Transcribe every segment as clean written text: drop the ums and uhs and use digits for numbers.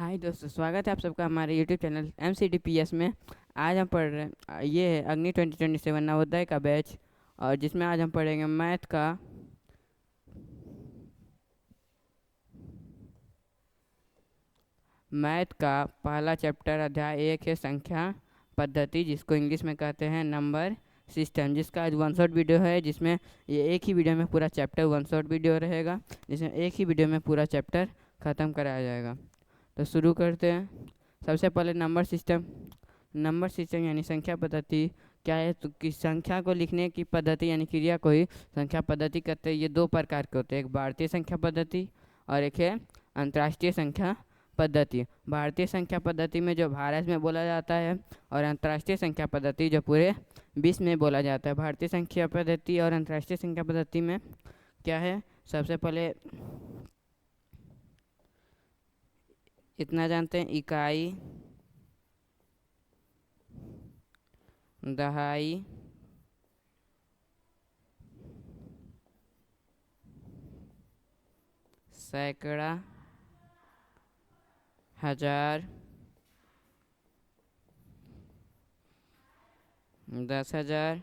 हाय दोस्तों, स्वागत है आप सबका हमारे यूट्यूब चैनल MCDPS में। आज हम पढ़ रहे हैं ये है अग्नि 2027 नवोदय का बैच। और जिसमें आज हम पढ़ेंगे मैथ का पहला चैप्टर। अध्याय 1 है संख्या पद्धति, जिसको इंग्लिश में कहते हैं नंबर सिस्टम, जिसका आज वन शॉट वीडियो है। जिसमें ये एक ही वीडियो में पूरा चैप्टर वन शॉट वीडियो रहेगा, जिसमें एक ही वीडियो में पूरा चैप्टर ख़त्म कराया जाएगा। तो शुरू करते हैं। सबसे पहले नंबर सिस्टम। नंबर सिस्टम यानी संख्या पद्धति क्या है, तो किस संख्या को लिखने की पद्धति यानी क्रिया को ही संख्या पद्धति कहते हैं। ये दो प्रकार के होते हैं, एक भारतीय संख्या पद्धति और एक है अंतर्राष्ट्रीय संख्या पद्धति। भारतीय संख्या पद्धति में जो भारत में बोला जाता है, और अंतर्राष्ट्रीय संख्या पद्धति जो पूरे विश्व में बोला जाता है। भारतीय संख्या पद्धति और अंतर्राष्ट्रीय संख्या पद्धति में क्या है, सबसे पहले इतना जानते हैं, इकाई, दहाई, सैकड़ा, हजार, 10,000।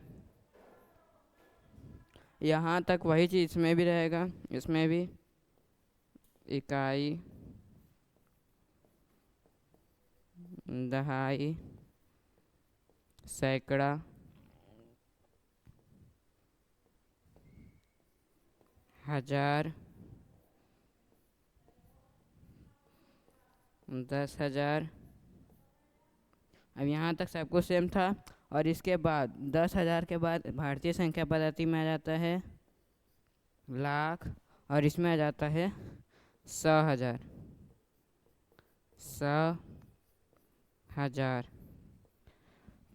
यहाँ तक वही चीज़ इसमें भी रहेगा। इसमें भी इकाई, दहाई, सैकड़ा, हजार, 10,000। अब यहाँ तक सब कुछ सेम था। और इसके बाद 10,000 के बाद भारतीय संख्या पद्धति में आ जाता है लाख, और इसमें आ जाता है 100,000। 100,000।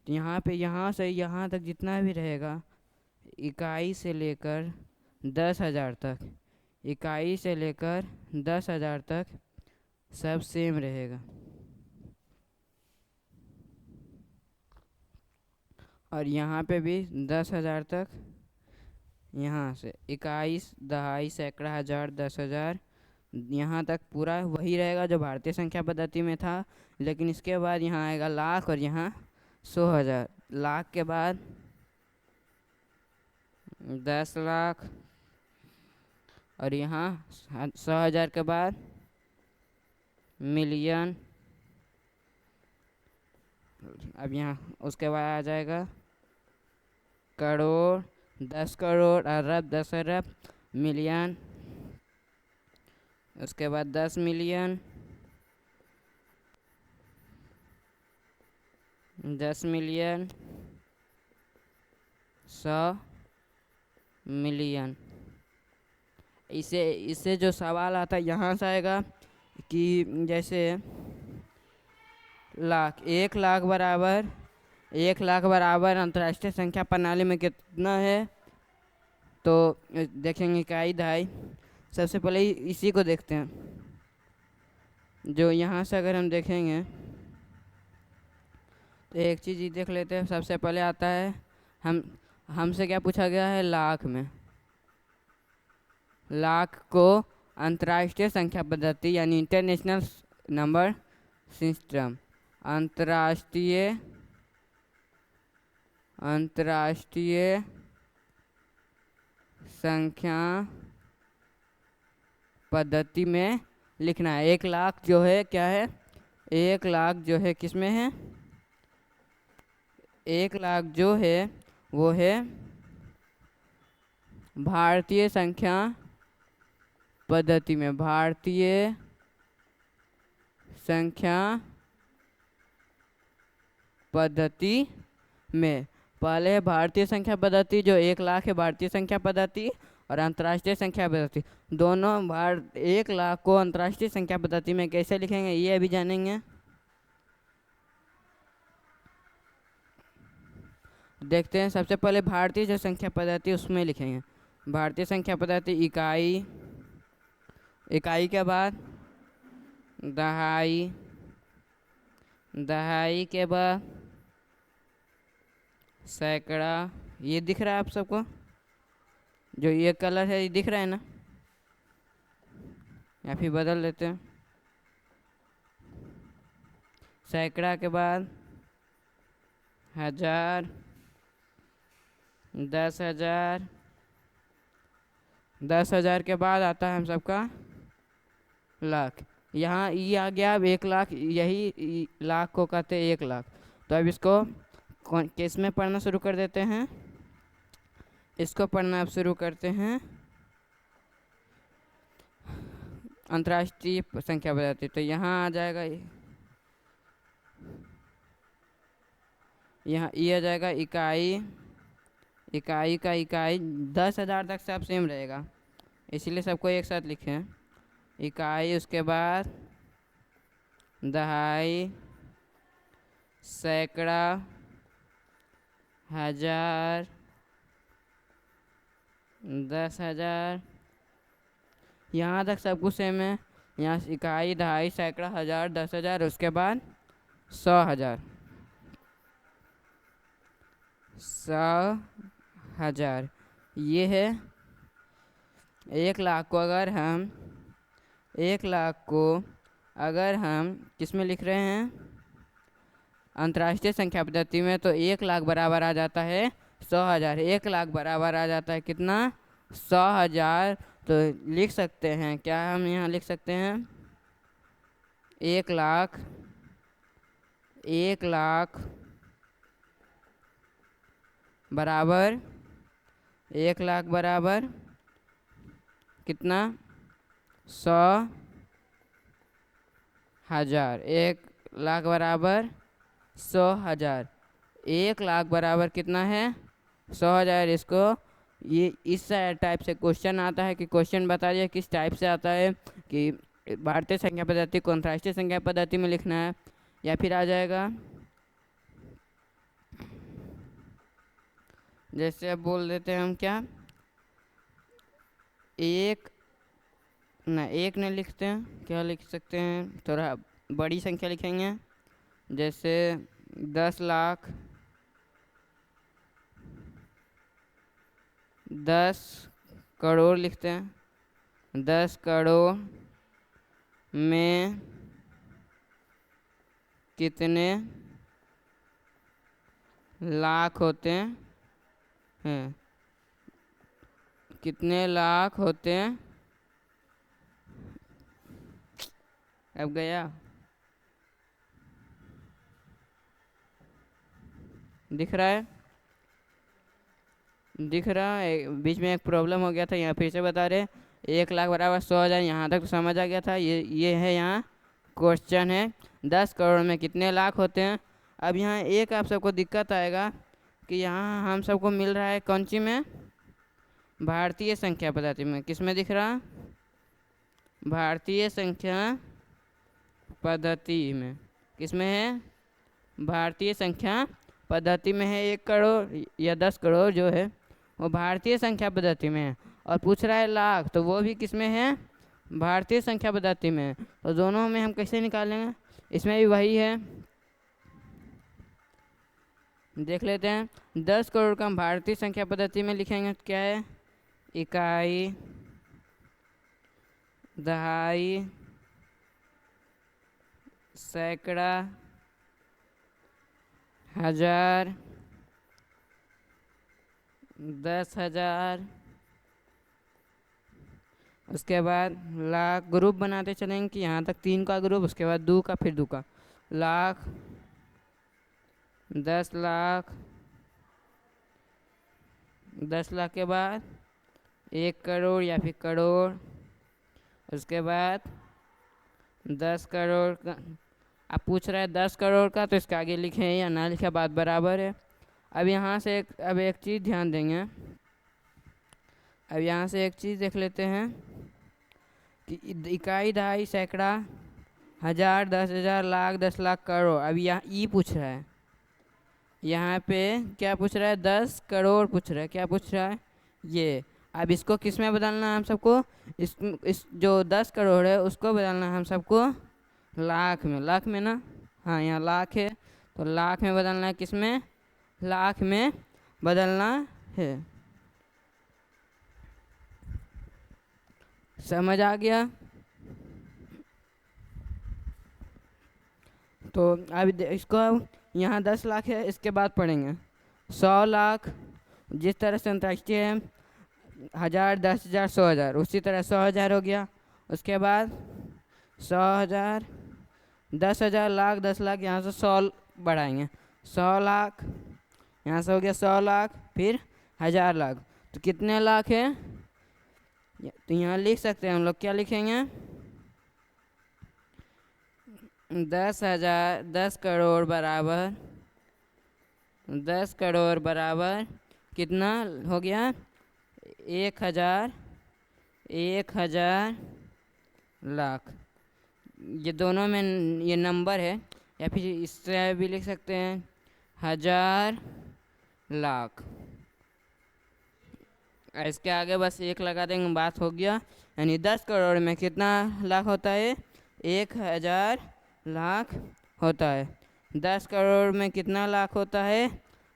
यहाँ पे यहाँ से यहाँ तक जितना भी रहेगा, इकाई से लेकर 10,000 तक, इकाई से लेकर 10,000 तक सब सेम रहेगा। और यहाँ पे भी 10,000 तक, यहाँ से इकाई, दहाई, सैकड़ा, हजार, 10,000, यहाँ तक पूरा वही रहेगा जो भारतीय संख्या पद्धति में था। लेकिन इसके बाद यहाँ आएगा लाख, और यहाँ 100,000। लाख के बाद 10 लाख, और यहाँ 100,000 के बाद मिलियन। अब यहाँ उसके बाद आ जाएगा करोड़, 10 करोड़, अरब, 10 अरब, मिलियन। उसके बाद 10 मिलियन, 10 मिलियन, 100 मिलियन। इससे जो सवाल आता है यहाँ से आएगा कि जैसे लाख, 1 लाख बराबर अंतर्राष्ट्रीय संख्या प्रणाली में कितना है, तो देखेंगे इकाई, दहाई। सबसे पहले इसी को देखते हैं। जो यहाँ से अगर हम देखेंगे तो एक चीज़ ही देख लेते हैं। सबसे पहले आता है, हमसे क्या पूछा गया है, लाख में। लाख को अंतर्राष्ट्रीय संख्या पद्धति यानी इंटरनेशनल नंबर सिस्टम, अंतर्राष्ट्रीय संख्या पद्धति में लिखना है। 1 लाख जो है क्या है, 1 लाख जो है किस में है, 1 लाख जो है वो है भारतीय संख्या पद्धति में। भारतीय संख्या पद्धति में पहले है भारतीय संख्या पद्धति, जो 1 लाख है भारतीय संख्या पद्धति, और अंतर्राष्ट्रीय संख्या पद्धति दोनों। 1 लाख को अंतर्राष्ट्रीय संख्या पद्धति में कैसे लिखेंगे ये अभी जानेंगे। देखते हैं। सबसे पहले भारतीय जो संख्या पद्धति उसमें लिखेंगे। भारतीय संख्या पद्धति इकाई, इकाई के बाद दहाई, दहाई के बाद सैकड़ा। ये दिख रहा है आप सबको, जो ये कलर है ये दिख रहा है ना, या फिर बदल देते हैं। सैकड़ा के बाद 1000, 10,000, 10,000 के बाद आता है हम सबका लाख। यहाँ ई आ गया। अब 1 लाख, यही लाख को कहते हैं 1 लाख। तो अब इसको किस में पढ़ना शुरू कर देते हैं? इसको पढ़ना अब शुरू करते हैं अंतर्राष्ट्रीय संख्या पद्धति। तो यहाँ आ जाएगा, यहाँ ई आ जाएगा इकाई। इकाई का इकाई 10,000 तक सब सेम रहेगा, इसीलिए सबको एक साथ लिखें। इकाई, उसके बाद दहाई, सैकड़ा, 1000, 10,000, यहाँ तक सब कुछ सेम है। यहाँ इकाई, दहाई, सैकड़ा, 1000, 10,000, उसके बाद 100,000, 100,000। ये है 1 लाख को अगर हम 1 लाख को अगर हम किस में लिख रहे हैं? अंतर्राष्ट्रीय संख्या पद्धति में, तो 1 लाख बराबर आ जाता है 100,000। 1 लाख बराबर आ जाता है कितना? 100,000। तो लिख सकते हैं क्या? हम यहाँ लिख सकते हैं 1 लाख, 1 लाख बराबर 1 लाख बराबर कितना? 100,000। 1 लाख बराबर 100,000। 1 लाख बराबर कितना है? 100,000। इसको ये इस टाइप से क्वेश्चन आता है कि क्वेश्चन बताइए किस टाइप से आता है, कि भारतीय संख्या पद्धति को अंतर्राष्ट्रीय संख्या पद्धति में लिखना है, या फिर आ जाएगा जैसे अब बोल देते हैं हम क्या, एक नहीं लिखते हैं, क्या लिख सकते हैं? थोड़ा बड़ी संख्या लिखेंगे, जैसे 10 लाख, 10 करोड़ लिखते हैं। 10 करोड़ में कितने लाख होते हैं? कितने लाख होते हैं? अब गया, दिख रहा है? दिख रहा है? बीच में एक प्रॉब्लम हो गया था, यहाँ फिर से बता रहे। 1 लाख बराबर 100,000, यहाँ तक तो समझ आ गया था। ये है यहाँ क्वेश्चन है 10 करोड़ में कितने लाख होते हैं। अब यहाँ एक आप सबको दिक्कत आएगा कि यहाँ हम सबको मिल रहा है कौन सी में? भारतीय संख्या पद्धति में। किस में दिख रहा? भारतीय संख्या पद्धति में। किस में है? भारतीय संख्या पद्धति में है। 1 करोड़ या 10 करोड़ जो है वो भारतीय संख्या पद्धति में है, और पूछ रहा है लाख, तो वो भी किस में है? भारतीय संख्या पद्धति में। तो दोनों में हम कैसे निकालेंगे? इसमें भी वही है, देख लेते हैं। 10 करोड़ का हम भारतीय संख्या पद्धति में लिखेंगे तो क्या है? इकाई, दहाई, सैकड़ा, 1000, 10,000, उसके बाद लाख। ग्रुप बनाते चलेंगे कि यहाँ तक 3 का ग्रुप, उसके बाद 2 का, फिर 2 का। लाख, 10 लाख, 10 लाख के बाद 1 करोड़ या फिर करोड़, उसके बाद 10 करोड़ का। अब पूछ रहा है 10 करोड़ का, तो इसके आगे लिखें या ना लिखे बात बराबर है। अब यहाँ से एक चीज़ ध्यान देंगे। अब यहाँ से एक चीज़ देख लेते हैं कि इकाई, दहाई, सैकड़ा, 1000, 10,000, लाख, 10 लाख, करोड़। अब यहाँ ई पूछ रहा है, यहाँ पे क्या पूछ रहा है? 10 करोड़ पूछ रहा है। क्या पूछ रहा है? ये। अब इसको किस में बदलना है हम सबको? इस जो 10 करोड़ है उसको बदलना है हम सबको लाख में। लाख में ना? हाँ, यहाँ लाख है, तो लाख में बदलना है। किस में? लाख में बदलना है। समझ आ गया? तो अब इसको यहाँ 10 लाख है, इसके बाद पढ़ेंगे 100 लाख। जिस तरह से अंतर्राष्ट्रीय है 1000, 10,000, 100,000, उसी तरह 100,000 हो गया। उसके बाद 100,000, 10,000, लाख, 10 लाख, यहाँ से 100 बढ़ाएंगे 100 लाख, यहाँ से हो गया 100 लाख, फिर 1000 लाख। तो कितने लाख है? तो यहाँ लिख सकते हैं हम लोग, क्या लिखेंगे? 10,000, 10 करोड़ बराबर 10 करोड़ बराबर कितना हो गया? 1,000 लाख। ये दोनों में ये नंबर है, या फिर इससे भी लिख सकते हैं 1000 लाख। इसके आगे बस 1 लगा देंगे, बात हो गया। यानी 10 करोड़ में कितना लाख होता है? 1,000 लाख होता है। 10 करोड़ में कितना लाख होता है?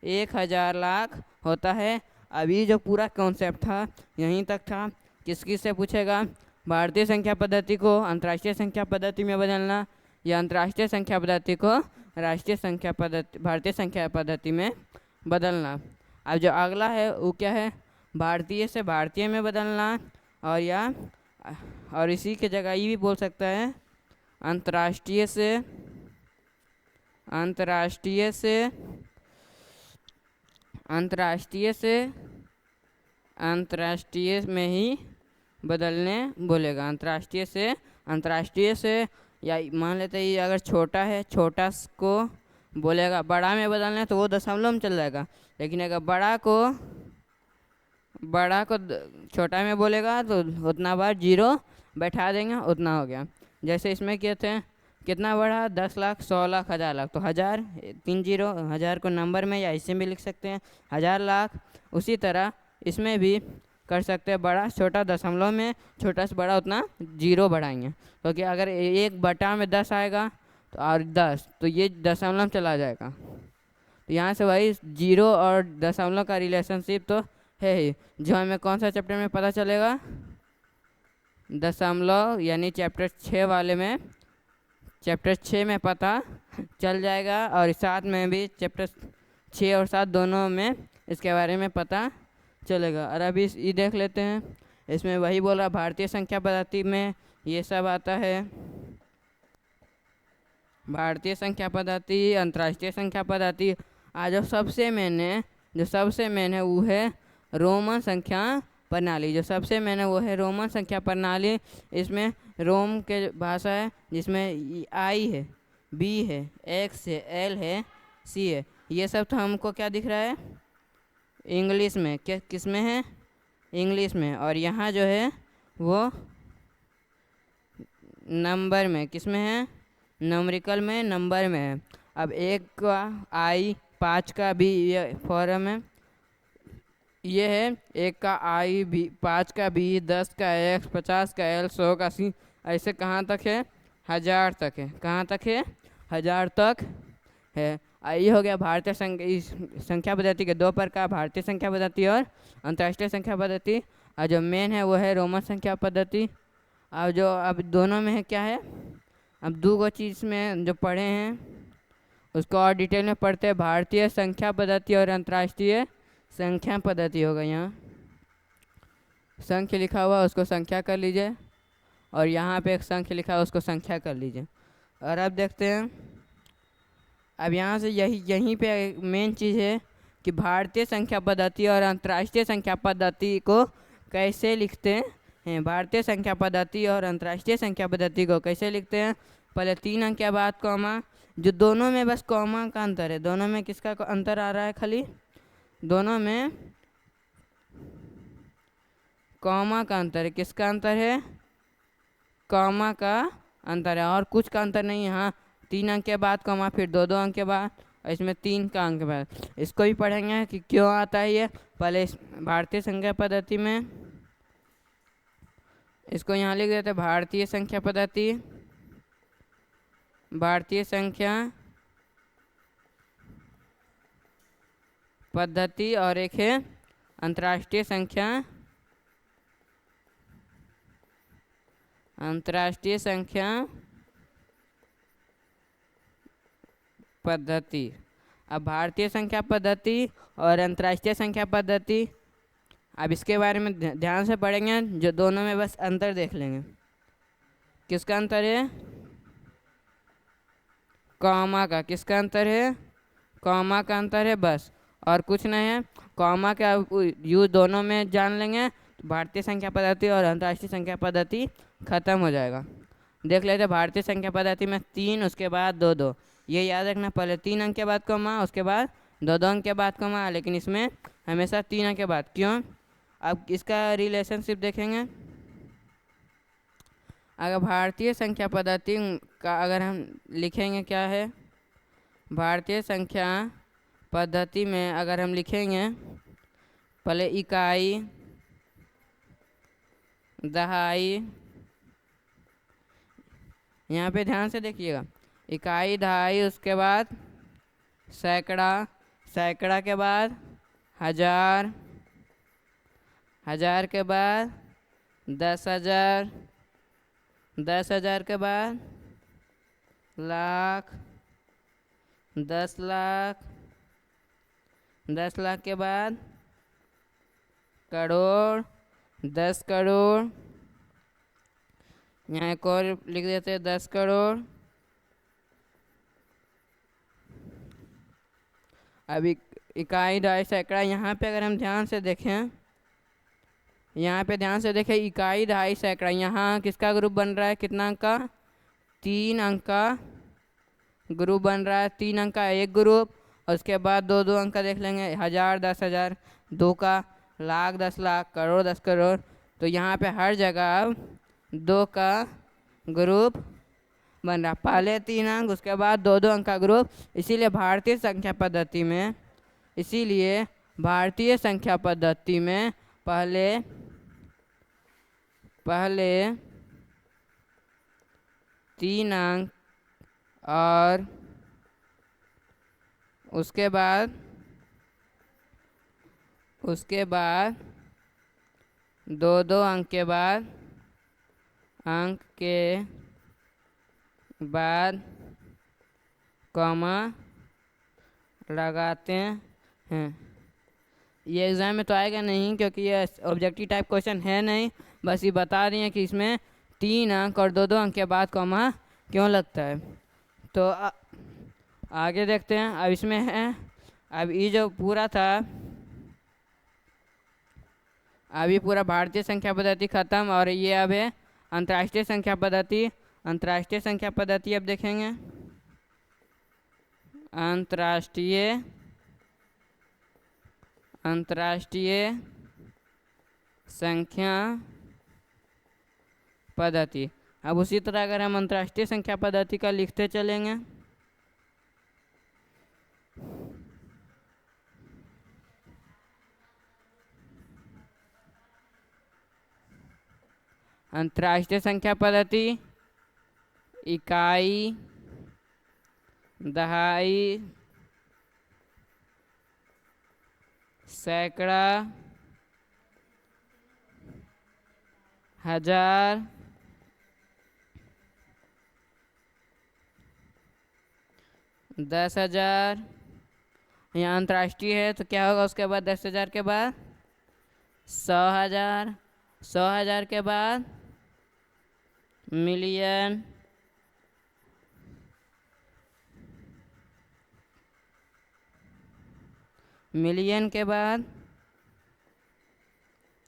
1,000 लाख होता है। अभी जो पूरा कॉन्सेप्ट था यहीं तक था। किस किस से पूछेगा? भारतीय संख्या पद्धति को अंतर्राष्ट्रीय संख्या पद्धति में बदलना, या अंतर्राष्ट्रीय संख्या पद्धति को राष्ट्रीय संख्या पद्धति, भारतीय संख्या पद्धति में बदलना। अब जो अगला है वो क्या है? भारतीय से भारतीय में बदलना, और इसी के जगह ये भी बोल सकता है अंतर्राष्ट्रीय में ही बदलने बोलेगा। अंतर्राष्ट्रीय से, या मान लेते हैं अगर छोटा है, छोटा को बोलेगा बड़ा में बदलना है तो वो दशमलव में चल जाएगा। लेकिन अगर बड़ा को छोटा में बोलेगा तो उतना बार 0 बैठा देंगे, उतना हो गया। जैसे इसमें कहते हैं कितना बढ़ा? 10 लाख, 100 लाख, 1000 लाख। तो 1000, 3 0, 1000 को नंबर में या ऐसे भी लिख सकते हैं 1000 लाख। उसी तरह इसमें भी कर सकते हैं, बड़ा छोटा दशमलव में, छोटा से बड़ा उतना 0 बढ़ाएंगे। क्योंकि अगर 1 बटा में 10 आएगा तो और 10, तो ये दशमलव चला जाएगा। तो यहाँ से वही 0 और दशमलव का रिलेशनशिप तो है ही, जो हमें कौन सा चैप्टर में पता चलेगा? दशमलव, यानी चैप्टर 6 वाले में, चैप्टर 6 में पता चल जाएगा। और साथ में भी चैप्टर 6 और 7 दोनों में इसके बारे में पता चलेगा। और अभी ये देख लेते हैं, इसमें वही बोल रहा भारतीय संख्या पद्धति में ये सब आता है। भारतीय संख्या पद्धति, अंतर्राष्ट्रीय संख्या पद्धति। आज जो सबसे मेन है वो है रोमन संख्या प्रणाली। जो सबसे मेन है वो है रोमन संख्या प्रणाली। इसमें रोम के भाषा है, जिसमें आई है, बी है, एक्स है, एल है, सी है। ये सब तो हमको क्या दिख रहा है? इंग्लिश में। किस में है? इंग्लिश में। और यहाँ जो है वो नंबर में। किस में है? न्यूमेरिकल में, नंबर में है। अब 1 का आई, 5 का बी, ये फॉर्म है। ये है 1 का आई, बी, 5 का बी, 10 का एक्स, 50 का एल, 100 का सी। ऐसे कहाँ तक है? 1000 तक है। कहाँ तक है? 1000 तक है। ये हो गया भारतीय संख्या पद्धति के 2 प्रकार, भारतीय संख्या पद्धति और अंतर्राष्ट्रीय संख्या पद्धति। और जो मेन है वो है रोमन संख्या पद्धति। अब दोनों में है क्या है? अब 2 चीज़ में जो पढ़े हैं उसको और डिटेल में पढ़ते हैं। भारतीय संख्या पद्धति और अंतर्राष्ट्रीय संख्या पद्धति होगा। यहाँ संख्या लिखा हुआ उसको संख्या कर लीजिए, और यहाँ पे एक संख्या लिखा हुआ उसको संख्या कर लीजिए। और अब देखते हैं, अब यहाँ से यहीं पे मेन चीज़ है कि भारतीय संख्या पद्धति और अंतर्राष्ट्रीय संख्या पद्धति को कैसे लिखते हैं। भारतीय संख्या पद्धति और अंतर्राष्ट्रीय संख्या पद्धति को कैसे लिखते हैं? पहले 3 अंक के बाद कॉमा, जो दोनों में बस कॉमा का अंतर है। दोनों में किसका अंतर आ रहा है? खाली दोनों में कॉमा का अंतर है। किसका अंतर है? कॉमा का अंतर है, और कुछ का अंतर नहीं है। हाँ, 3 अंक के बाद कॉमा, फिर 2 अंक के बाद, इसमें 3 का अंक के बाद। इसको भी पढ़ेंगे कि क्यों आता है ये। पहले भारतीय संख्या पद्धति में इसको यहाँ लिख देते हैं, भारतीय संख्या पद्धति, भारतीय संख्या पद्धति, और एक है अंतर्राष्ट्रीय संख्या पद्धति। अब भारतीय संख्या पद्धति और अंतर्राष्ट्रीय संख्या पद्धति, अब इसके बारे में ध्यान से पढ़ेंगे, जो दोनों में बस अंतर देख लेंगे। किसका अंतर है? कॉमा का। किसका अंतर है? कॉमा का अंतर है, बस और कुछ नहीं है। कॉमा का यूज दोनों में जान लेंगे तो भारतीय संख्या पद्धति और अंतर्राष्ट्रीय संख्या पद्धति खत्म हो जाएगा। देख लेते हैं भारतीय संख्या पद्धति में 3, उसके बाद 2 2, ये याद रखना, पहले 3 अंक के बाद कॉमा, उसके बाद 2 2 अंक के बाद कॉमा, लेकिन इसमें हमेशा 3 अंक के बाद। क्यों? अब इसका रिलेशनशिप देखेंगे। अगर भारतीय संख्या पद्धति का अगर हम लिखेंगे, क्या है भारतीय संख्या पद्धति में, अगर हम लिखेंगे पहले इकाई, दहाई, यहाँ पे ध्यान से देखिएगा, इकाई, दहाई, उसके बाद सैकड़ा, सैकड़ा के बाद हजार, हजार के बाद 10,000, 10,000 के बाद लाख, 10 लाख, 10 लाख के बाद करोड़, 10 करोड़, यहाँ एक और लिख देते हैं 10 करोड़। अभी इकाई, दहाई, सैकड़ा, यहाँ पे अगर हम ध्यान से देखें, यहाँ पे ध्यान से देखें, इकाई, दहाई, सैकड़ा, यहाँ किसका ग्रुप बन रहा है? कितना अंक का? 3 अंक का ग्रुप बन रहा है। 3 अंक का एक ग्रुप, और उसके बाद 2 2 अंक का देख लेंगे, 1000, 10,000, 2 का लाख, 10 लाख, करोड़, 10 करोड़। तो यहाँ पे हर जगह 2 का ग्रुप बन रहा, पहले 3 अंक, उसके बाद 2 2 अंक का ग्रुप। इसीलिए भारतीय संख्या पद्धति में, इसीलिए भारतीय संख्या पद्धति में पहले 3 अंक और उसके बाद 2 2 अंक के बाद कॉमा लगाते हैं। ये एग्ज़ाम में तो आएगा नहीं, क्योंकि ये ऑब्जेक्टिव टाइप क्वेश्चन है नहीं, बस ये बता रही हैं कि इसमें 3 अंक और 2 2 अंक के बाद कॉमा क्यों लगता है। तो आगे देखते हैं। अब इसमें है, अब ये जो पूरा था, अभी पूरा भारतीय संख्या पद्धति खत्म, और ये अब है अंतर्राष्ट्रीय संख्या पद्धति। अंतर्राष्ट्रीय संख्या पद्धति अब देखेंगे। अंतर्राष्ट्रीय संख्या पद्धति। अब उसी तरह अगर हम अंतर्राष्ट्रीय संख्या पद्धति का लिखते चलेंगे, अंतर्राष्ट्रीय संख्या पद्धति, इकाई, दहाई, सैकड़ा, हजार, 10,000, यहाँ अंतर्राष्ट्रीय है तो क्या होगा? उसके बाद 10,000 के बाद 100,000, 100,000 के बाद मिलियन, मिलियन के बाद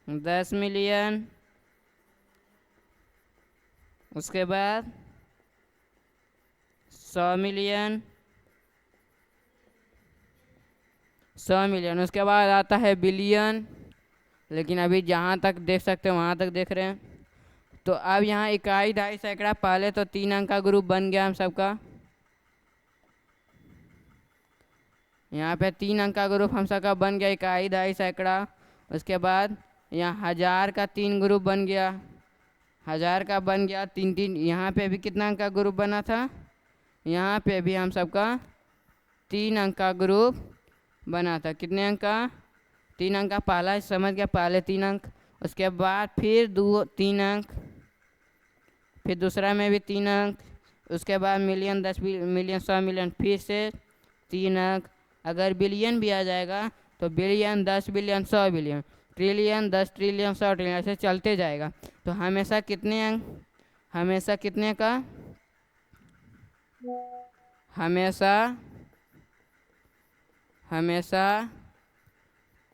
10 मिलियन, उसके बाद 100 मिलियन, 100 मिलियन, उसके बाद आता है बिलियन। लेकिन अभी जहाँ तक देख सकते हैं वहाँ तक देख रहे हैं। तो अब यहाँ इकाई, दहाई, सैकड़ा, पहले तो 3 अंक का ग्रुप बन गया हम सबका, यहाँ पे 3 अंक का ग्रुप हम सबका बन गया, इकाई, दहाई, सैकड़ा। उसके बाद यहाँ 1000 का 3 ग्रुप बन गया, 1000 का बन गया 3 3। यहाँ पे भी कितना अंक का ग्रुप बना था? यहाँ पे भी हम सबका 3 अंक का ग्रुप बना था। कितने अंक का? 3 अंक का। पहला समझ गया, पहले 3 अंक, उसके बाद फिर 3 अंक, फिर दूसरा में भी 3 अंक, उसके बाद मिलियन, 10 मिलियन, 100 मिलियन, फिर से 3 अंक। अगर बिलियन भी आ जाएगा तो billion, 10 billion, 100 billion, trillion, 10 trillion, 100 trillion, ऐसे चलते जाएगा। तो हमेशा कितने अंक, हमेशा कितने का, हमेशा हमेशा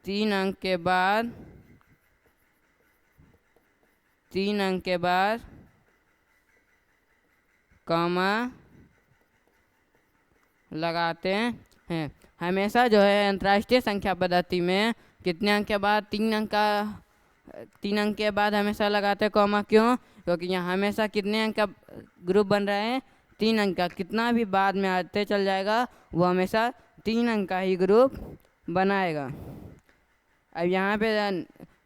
3 अंक के बाद, 3 अंक के बाद कॉमा लगाते हैं। हमेशा जो है अंतर्राष्ट्रीय संख्या पद्धति में कितने अंक के बाद 3 अंक का, 3 अंक के बाद हमेशा लगाते हैं कॉमा। क्यों? क्योंकि यहाँ हमेशा कितने अंक का ग्रुप बन रहा है, 3 अंक का। कितना भी बाद में आते चल जाएगा वो हमेशा 3 अंक का ही ग्रुप बनाएगा। अब यहाँ पे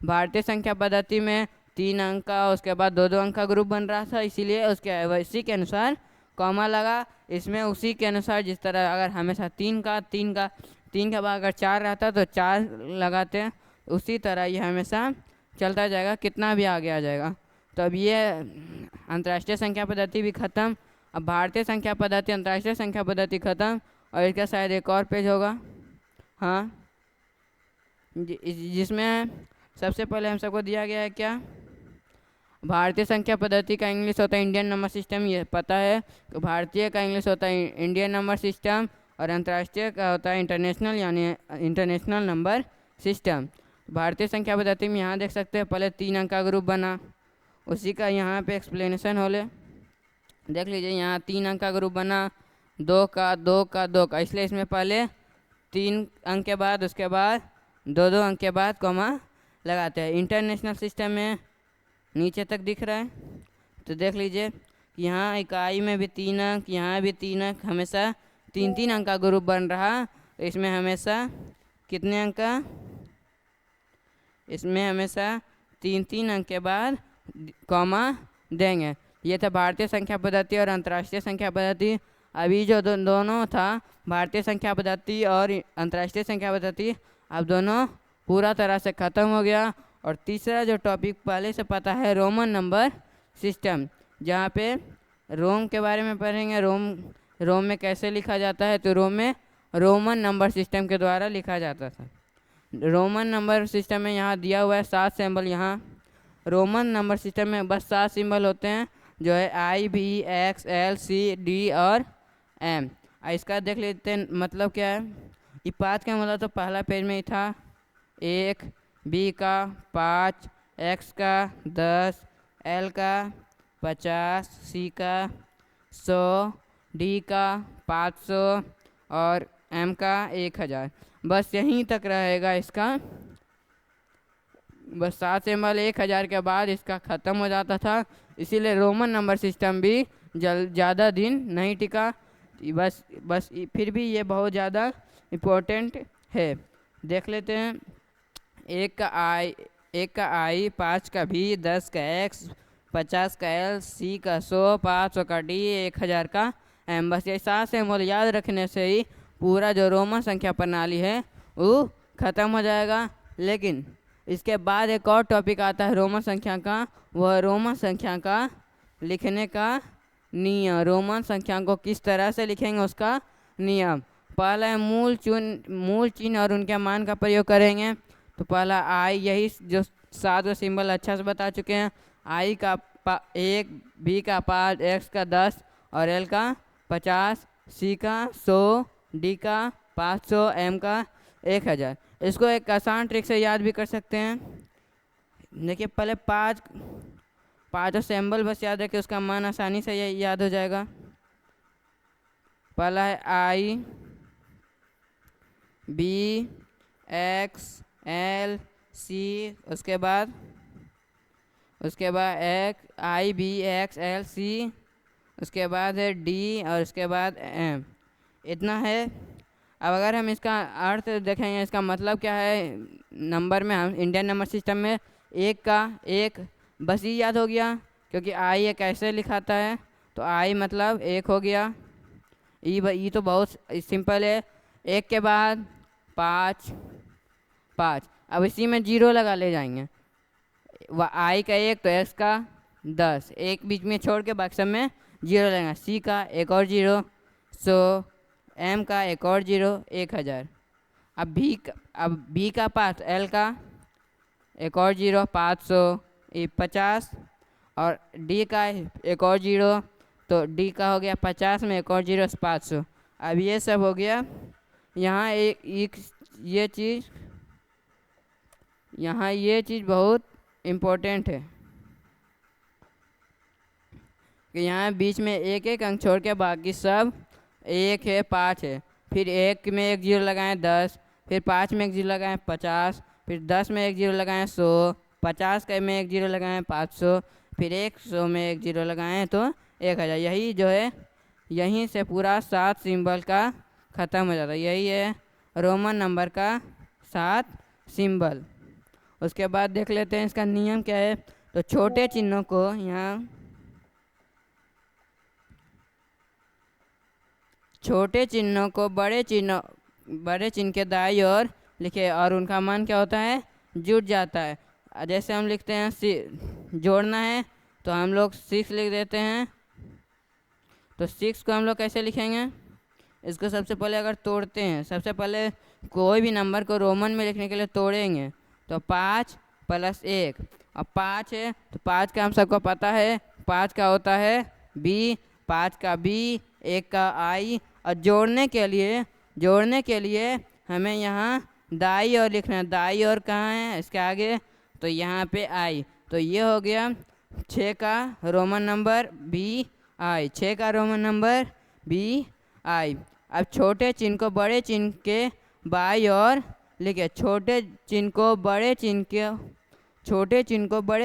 भारतीय संख्या पद्धति में 3 अंक का, उसके बाद 2-2 अंक का ग्रुप बन रहा था, इसीलिए उसी के अनुसार कॉमा लगा। इसमें उसी के अनुसार जिस तरह अगर हमेशा 3 के बाद अगर 4 रहता तो 4 लगाते हैं, उसी तरह ये हमेशा चलता जाएगा, कितना भी आगे आ जाएगा। तो अब ये अंतर्राष्ट्रीय संख्या पद्धति भी ख़त्म। अब भारतीय संख्या पद्धति, अंतर्राष्ट्रीय संख्या पद्धति ख़त्म, और इसका शायद एक और पेज होगा, हाँ, जिसमें सबसे पहले हम सबको दिया गया है क्या, भारतीय संख्या पद्धति का इंग्लिश होता है इंडियन नंबर सिस्टम, ये पता है। तो भारतीय का इंग्लिश होता है इंडियन नंबर सिस्टम, और अंतर्राष्ट्रीय का होता है इंटरनेशनल, यानी इंटरनेशनल नंबर सिस्टम। भारतीय संख्या पद्धति में यहाँ देख सकते हैं पहले 3 अंक का ग्रुप बना, उसी का यहाँ पे एक्सप्लेनेशन हो ले, देख लीजिए। यहाँ 3 अंक का ग्रुप बना, 2 का, 2 का, 2 का, इसलिए इसमें पहले 3 अंक के बाद, उसके बाद 2-2 अंक के बाद कॉमा लगाते हैं। इंटरनेशनल सिस्टम में नीचे तक दिख रहा है, तो देख लीजिए यहाँ इकाई में भी 3 अंक, यहाँ भी 3 अंक, हमेशा 3-3 अंक का ग्रुप बन रहा। इसमें हमेशा कितने अंक का, इसमें हमेशा 3-3 अंक के बाद कॉमा देंगे। ये था भारतीय संख्या पद्धति और अंतर्राष्ट्रीय संख्या पद्धति। अभी जो दोनों था, भारतीय संख्या पद्धति और अंतर्राष्ट्रीय संख्या पद्धति, अब दोनों पूरा तरह से ख़त्म हो गया। और तीसरा जो टॉपिक पहले से पता है, रोमन नंबर सिस्टम, जहाँ पे रोम के बारे में पढ़ेंगे। रोम में कैसे लिखा जाता है, तो रोम में रोमन नंबर सिस्टम के द्वारा लिखा जाता था। रोमन नंबर सिस्टम में यहाँ दिया हुआ है 7 सिंबल। यहाँ रोमन नंबर सिस्टम में बस 7 सिंबल होते हैं, जो है I, B, X, L, C, D और M। इसका देख लेते हैं मतलब क्या है। ये 5 का मतलब तो पहला पेज में ही था, 1, B का 5, X का 10, L का 50, C का 100, D का 500 और M का 1000। बस यहीं तक रहेगा इसका। बस 7 सिंबल 1000 के बाद इसका ख़त्म हो जाता था, इसीलिए रोमन नंबर सिस्टम भी ज़्यादा दिन नहीं टिका। बस फिर भी ये बहुत ज़्यादा इम्पोर्टेंट है। देख लेते हैं। 1 का I, 5 का V, 10 का X, 50 का L, C का 100, 500 का D, 1000 का M। बस ये 7 सिंबल याद रखने से ही पूरा जो रोमन संख्या प्रणाली है वो ख़त्म हो जाएगा। लेकिन इसके बाद एक और टॉपिक आता है रोमन संख्या का, वह रोमन संख्या का लिखने का नियम। रोमन संख्या को किस तरह से लिखेंगे उसका नियम। पहला है मूल चिन्ह और उनके मान का प्रयोग करेंगे। तो पहला I, यही जो 7 का सिंबल अच्छा से बता चुके हैं। I का 1, B का 5, X का 10 और L का 50, C का 100, D का 500, M का 1000। इसको एक आसान ट्रिक से याद भी कर सकते हैं। देखिए पहले 5 सिंबल बस याद रखिए, उसका मान आसानी से याद हो जाएगा। पहला है I, B, X, L, C, उसके बाद I, B, X, L, C, उसके बाद है D और उसके बाद M। इतना है। अब अगर हम इसका अर्थ देखेंगे, इसका मतलब क्या है नंबर में, हम इंडियन नंबर सिस्टम में 1 का 1 बस ये याद हो गया, क्योंकि I एक ऐसे लिखाता है, तो I मतलब 1 हो गया। ये तो बहुत सिंपल है। 1 के बाद 5। अब इसी में 0 लगा ले जाएंगे। I का 1 तो X का 10, एक बीच में छोड़ के बाकी सब में 0 लगेगा। C का एक और 0, 100, एम का एक और जीरो 1000। अब बी का पास एल का एक और जीरो 500 ये 50, और डी का एक और जीरो, तो डी का हो गया 50 में एक और जीरो 500। अब ये सब हो गया। यहाँ एक ये चीज़ बहुत इम्पोर्टेंट है कि यहाँ बीच में एक एक अंक छोड़ के बाकी सब 1 है 5 है। फिर 1 में एक जीरो लगाएं 10, फिर 5 में एक जीरो लगाएं 50, फिर 10 में एक जीरो लगाएं 100, 50 का में एक जीरो लगाएं 500, फिर 100 में एक जीरो लगाएं तो 1000। यही जो है यहीं से पूरा 7 सिंबल का ख़त्म हो जाता है। यही है रोमन नंबर का 7 सिंबल। उसके बाद देख लेते हैं इसका नियम क्या है। तो छोटे चिन्हों को यहाँ छोटे चिन्हों को बड़े चिन्ह के दाईं ओर लिखे और उनका मान क्या होता है, जुड़ जाता है। जैसे हम लिखते हैं जोड़ना है तो हम लोग 6 लिख देते हैं। तो 6 को हम लोग कैसे लिखेंगे, इसको सबसे पहले अगर तोड़ते हैं, सबसे पहले कोई भी नंबर को रोमन में लिखने के लिए तोड़ेंगे तो 5 + 1। अब 5 है तो 5 का हम सबको पता है 5 का होता है बी, 5 का बी, 1 का आई। और जोड़ने के लिए हमें यहाँ दाई ओर लिखना है। दाई ओर कहाँ है इसके आगे, तो यहाँ पे आई। तो ये हो गया 6 का रोमन नंबर बी आई, 6 का रोमन नंबर बी आई। अब छोटे चिन्ह को बड़े चिन्ह के बाई ओर लिखे। छोटे चिन्ह को बड़े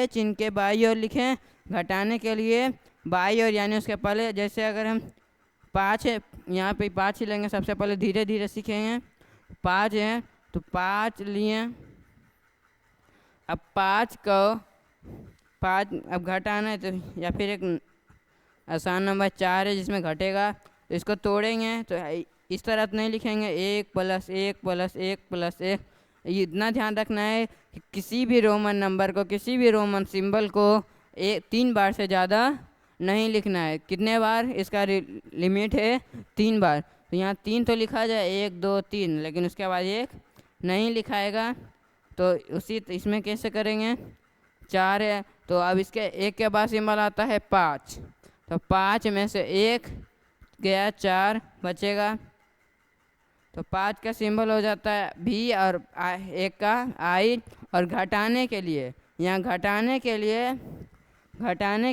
चिन्ह के बाई ओर लिखें। घटाने के लिए बाई ओर यानी उसके पहले, जैसे अगर हम 5 है यहाँ पे 5 ही लेंगे। सबसे पहले धीरे धीरे सीखेंगे। 5 है तो 5 लिए। अब 5 अब घटाना है तो, या फिर एक आसान नंबर 4 है जिसमें घटेगा, तो इसको तोड़ेंगे तो इस तरह तो नहीं लिखेंगे 1 + 1 + 1 + 1। इतना ध्यान रखना है कि किसी भी रोमन नंबर को, किसी भी रोमन सिंबल को 3 बार से ज़्यादा नहीं लिखना है। कितने बार इसका लिमिट है, 3 बार। तो यहाँ 3 तो लिखा जाए 1 2 3, लेकिन उसके बाद 1 नहीं लिखाएगा। तो इसमें कैसे करेंगे, 4 है तो अब इसके 1 के बाद सिंबल आता है 5। तो 5 में से 1 गया, 4 बचेगा। तो 5 का सिंबल हो जाता है भी और 1 का आई। और घटाने के लिए यहाँ घटाने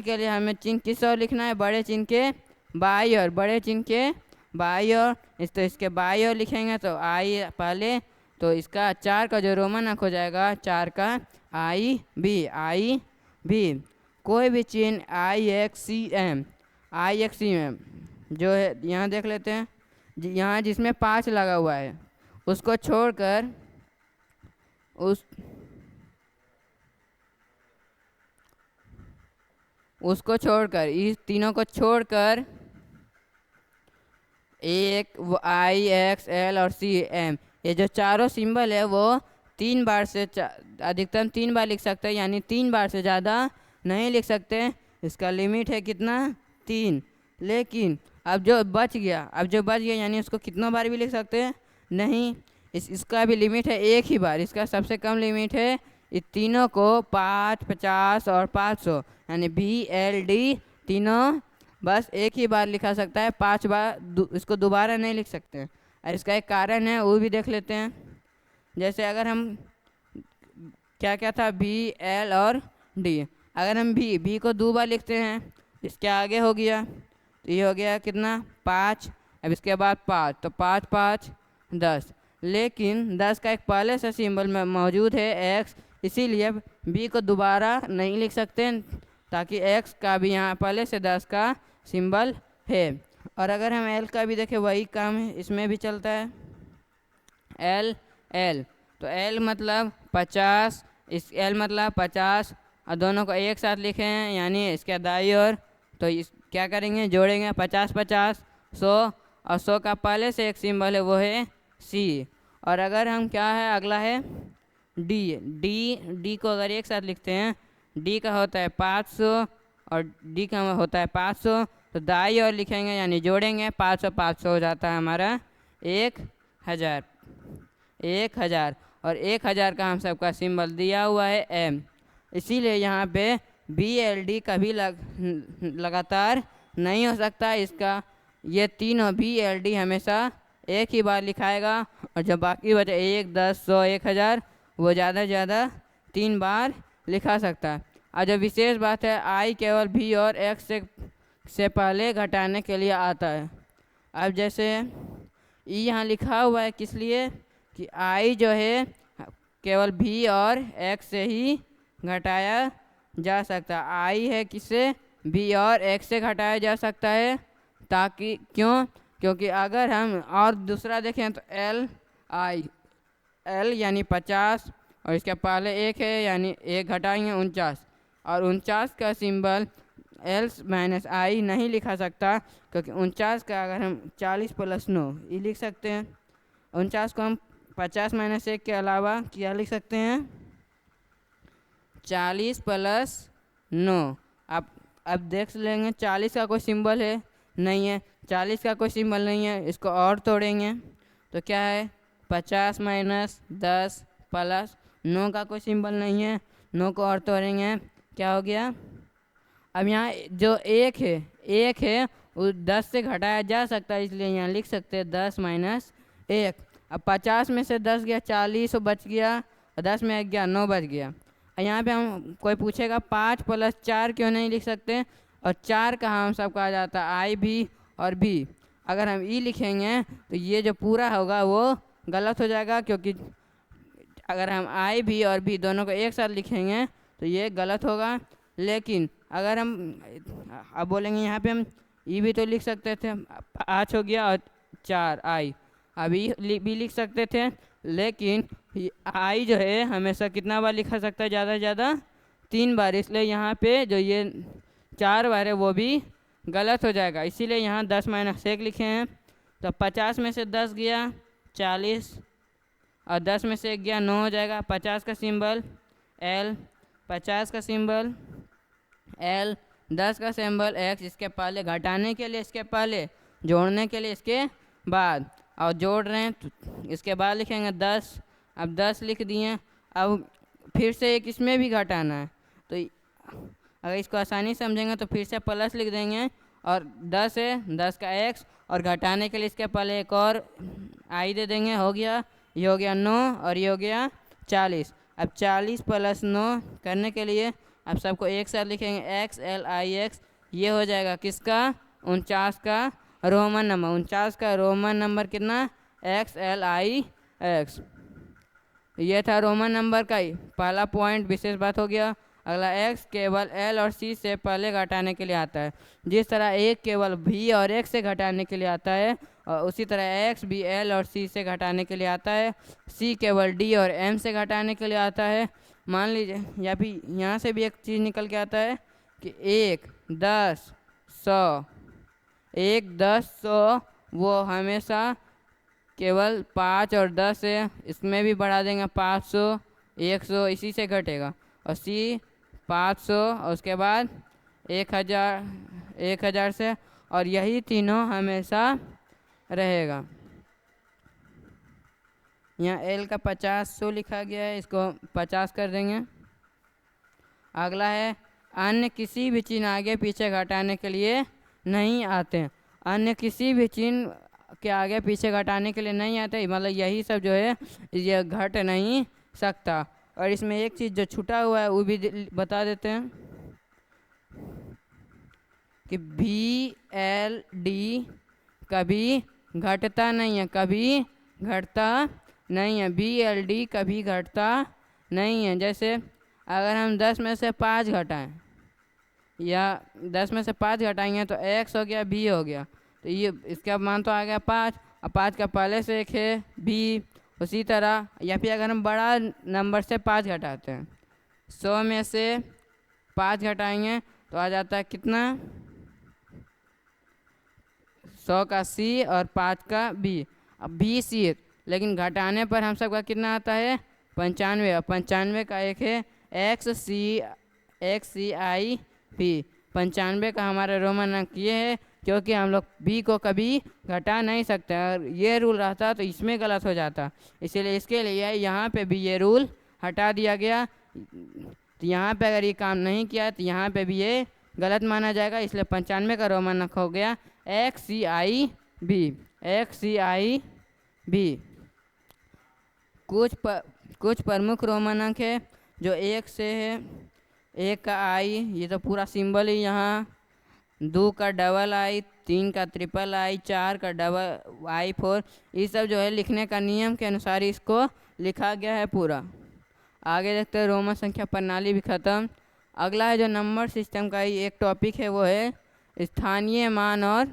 के लिए हमें चिन्ह किस ओर लिखना है, बड़े चिन्ह के बाई ओर। बड़े चिन्ह के बाई ओर, तो इसके बाई ओर लिखेंगे तो आई पहले। तो इसका 4 का जो रोमन अंक हो जाएगा 4 का आई भी। कोई भी चिन्ह IXCM जो है यहाँ देख लेते हैं। यहाँ जिसमें 5 लगा हुआ है उसको छोड़कर इस तीनों को छोड़कर IXL और CM, ये जो चारों सिंबल है वो 3 बार से अधिकतम 3 बार लिख सकते हैं, यानी 3 बार से ज़्यादा नहीं लिख सकते। इसका लिमिट है कितना, 3। लेकिन अब जो बच गया यानी उसको कितना बार भी लिख सकते हैं, नहीं। इसका भी लिमिट है 1 ही बार। इसका सबसे कम लिमिट है इस तीनों को 5, 50 और 500, यानी BLD तीनों बस 1 ही बार लिखा सकता है, 5 बार इसको दोबारा नहीं लिख सकते हैं। और इसका एक कारण है वो भी देख लेते हैं। जैसे अगर हम क्या था BL और D, अगर हम B को 2 बार लिखते हैं, इसके आगे हो गया तो ये हो गया कितना 5। अब इसके बाद 5, तो 5 5 10। लेकिन 10 का एक पहले से सिंबल में मौजूद है X, इसीलिए B को दोबारा नहीं लिख सकते ताकि X का भी यहाँ पहले से 10 का सिंबल है। और अगर हम L का भी देखें वही काम है, इसमें भी चलता है L। तो L मतलब 50, इस L मतलब 50, और दोनों को एक साथ लिखे हैं यानी इसके दाईं ओर। तो क्या करेंगे, जोड़ेंगे 50 50 100, और 100 का पहले से एक सिंबल है वो है C। और अगर हम क्या है अगला है D को अगर एक साथ लिखते हैं, D का होता है 500 और D का होता है 500, तो दाईं ओर लिखेंगे यानी जोड़ेंगे 500 500 हो जाता है हमारा 1000, 1000 और 1000 का हम सबका सिंबल दिया हुआ है m। इसीलिए यहाँ पे BLD कभी लगातार नहीं हो सकता। इसका ये तीनों BLD हमेशा एक ही बार लिखाएगा, और जब बाकी बचे 1, 10, 100, 1000 वो ज़्यादा से ज़्यादा 3 बार लिखा सकता है। और जो विशेष बात है, I केवल V और X से पहले घटाने के लिए आता है। अब जैसे E यहाँ लिखा हुआ है, किस लिए कि I जो है केवल V और X से ही घटाया जा सकता है। I है किससे, V और X से घटाया जा सकता है, ताकि क्योंकि अगर हम और दूसरा देखें तो L यानी 50 और इसके पहले 1 है, यानी 1 घटाएंगे 49, और 49 का सिंबल L - I नहीं लिखा सकता, क्योंकि 49 का अगर हम 40 + 9 ये लिख सकते हैं। 49 को हम 50 - 1 के अलावा क्या लिख सकते हैं, 40 + 9। अब देख लेंगे 40 का कोई सिंबल है नहीं है, 40 का कोई सिंबल नहीं है, इसको और तोड़ेंगे तो क्या है 50 - 10 + 9 का कोई सिंबल नहीं है, 9 को और तोड़ेंगे क्या हो गया। अब यहाँ जो 1 है वो 10 से घटाया जा सकता है, इसलिए यहाँ लिख सकते हैं 10 - 1। अब 50 में से 10 गया 40 बच गया, और 10 में 1 गया 9 बच गया। यहाँ पे हम कोई पूछेगा 5 + 4 क्यों नहीं लिख सकते, और 4 का हम सब कहा जाता है I भी और B। अगर हम E लिखेंगे तो ये जो पूरा होगा वो गलत हो जाएगा, क्योंकि अगर हम I भी और B दोनों को एक साथ लिखेंगे तो ये गलत होगा। लेकिन अगर हम अब बोलेंगे यहाँ पे हम E भी तो लिख सकते थे, 5 हो गया और 4 I, अभी भी लिख सकते थे, लेकिन I जो है हमेशा कितना बार लिखा सकता है, ज़्यादा से ज़्यादा 3 बार, इसलिए यहाँ पे जो ये 4 बार है वो भी गलत हो जाएगा। इसीलिए यहाँ 10 - 1 लिखे हैं। तो 50 में से 10 गया 40, और 10 में से 1 गया 9 हो जाएगा। 50 का सिंबल L, 50 का सिंबल L, 10 का सिंबल X, इसके पहले घटाने के लिए इसके पहले, जोड़ने के लिए इसके बाद, और जोड़ रहे हैं तो इसके बाद लिखेंगे 10। अब 10 लिख दिए, अब फिर से एक इसमें भी घटाना है, तो अगर इसको आसानी समझेंगे तो फिर से प्लस लिख देंगे, और 10 है 10 का X, और घटाने के लिए इसके पहले एक और I दे देंगे, हो गया, ये हो गया 9 और ये हो गया 40। अब 40 + 9 करने के लिए अब सबको एक साथ लिखेंगे XLIX, ये हो जाएगा किसका, 49 का रोमन नंबर। 49 का रोमन नंबर कितना, XLIX। ये था रोमन नंबर का ही पहला पॉइंट, विशेष बात हो गया। अगला X केवल L और C से पहले घटाने के लिए आता है, जिस तरह 1 केवल V और X से घटाने के लिए आता है, और उसी तरह X भी L और C से घटाने के लिए आता है। C केवल D और M से घटाने के लिए आता है। मान लीजिए या फिर यहाँ से भी एक चीज़ निकल के आता है कि 1, 10, 100, 1, 10, 100 वो हमेशा केवल 5 और 10 है, इसमें भी बढ़ा देंगे 500, 100, इसी से घटेगा। और C 500 और उसके बाद 1000 से, और यही तीनों हमेशा रहेगा। यहाँ L का 50 लिखा गया है, इसको 50 कर देंगे। अगला है अन्य किसी भी चिन्ह आगे पीछे घटाने के लिए नहीं आते। अन्य किसी भी चिन्ह के आगे पीछे घटाने के लिए नहीं आते, मतलब यही सब जो है ये घट नहीं सकता। और इसमें एक चीज़ जो छूटा हुआ है वो भी बता देते हैं कि BLD कभी घटता नहीं है, कभी घटता नहीं है। BLD कभी घटता नहीं है। जैसे अगर हम 10 में से 5 घटाएं, या 10 में से 5 घटाएंगे तो X हो गया, B हो गया, तो ये इसका मान तो आ गया 5, और 5 का पहले से 1 है B। उसी तरह या फिर अगर हम बड़ा नंबर से 5 घटाते हैं, 100 में से 5 घटाएंगे तो आ जाता है कितना, 100 का C और 5 का B। अब BC, लेकिन घटाने पर हम सबका कितना आता है 95, और 95 का एक है XCIP। 95 का हमारा रोमन अंक ये है क्योंकि हम लोग बी को कभी घटा नहीं सकते। अगर ये रूल रहता तो इसमें गलत हो जाता, इसीलिए इसके लिए यहाँ पे भी ये रूल हटा दिया गया। तो यहाँ पे अगर ये काम नहीं किया तो यहाँ पे भी ये गलत माना जाएगा, इसलिए 95 का रोमन अंक हो गया XCIB। कुछ प्रमुख रोमन अंक है जो 1 से है। 1 का आई, ये तो पूरा सिंबल ही यहाँ। 2 का डबल आई, 3 का ट्रिपल आई, 4 का डबल आई 4, ये सब जो है लिखने का नियम के अनुसार इसको लिखा गया है पूरा। आगे देखते हैं, रोमन संख्या प्रणाली भी ख़त्म। अगला है जो नंबर सिस्टम का ही एक टॉपिक है, वो है स्थानीय मान और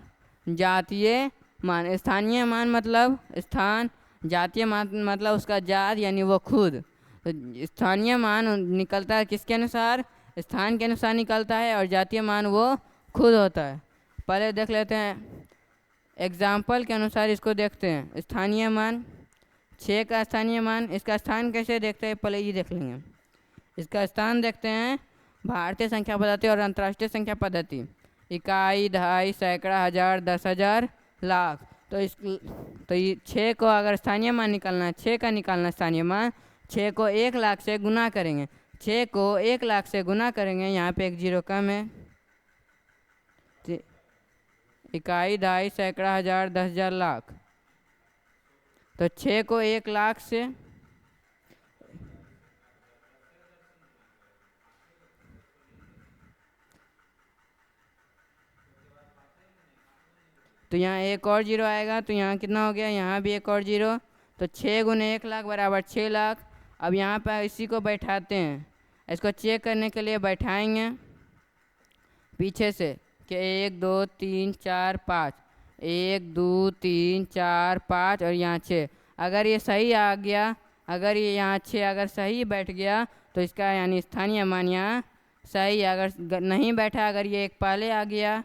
जातीय मान। स्थानीय मान मतलब स्थान, जातीय मान मतलब उसका जात यानी वो खुद। तो स्थानीय मान निकलता है किसके अनुसार? स्थान के अनुसार निकलता है, और जातीय मान वो खुद होता है। पहले देख लेते हैं एग्जाम्पल के अनुसार, इसको देखते हैं। स्थानीय मान 6 का स्थानीय मान, इसका स्थान कैसे देखते हैं पहले ये देख लेंगे। इसका स्थान देखते हैं भारतीय संख्या पद्धति और अंतर्राष्ट्रीय संख्या पद्धति। इकाई, दहाई, सैकड़ा, हज़ार, 10,000, लाख। तो ये 6 को अगर स्थानीय मान निकालना है, 6 का निकालना स्थानीय मान, 6 को 1 लाख से गुना करेंगे। 6 को 1 लाख से गुना करेंगे, यहाँ पे एक जीरो कम है। इकाई, दहाई, सैकड़ा, हज़ार, 10,000, लाख। तो 6 को 1 लाख से तो यहाँ एक और जीरो आएगा, तो यहाँ कितना हो गया? यहाँ भी एक और जीरो। तो 6 गुने 1 लाख बराबर 6 लाख। अब यहाँ पर इसी को बैठाते हैं, इसको चेक करने के लिए बैठाएंगे पीछे से कि 1 2 3 4 5, 1 2 3 4 5 और यहाँ 6। अगर ये सही आ गया, अगर ये यहाँ 6 अगर सही बैठ गया तो इसका यानी स्थानीय मान यहाँ सही। अगर नहीं बैठा, अगर ये एक पहले आ गया,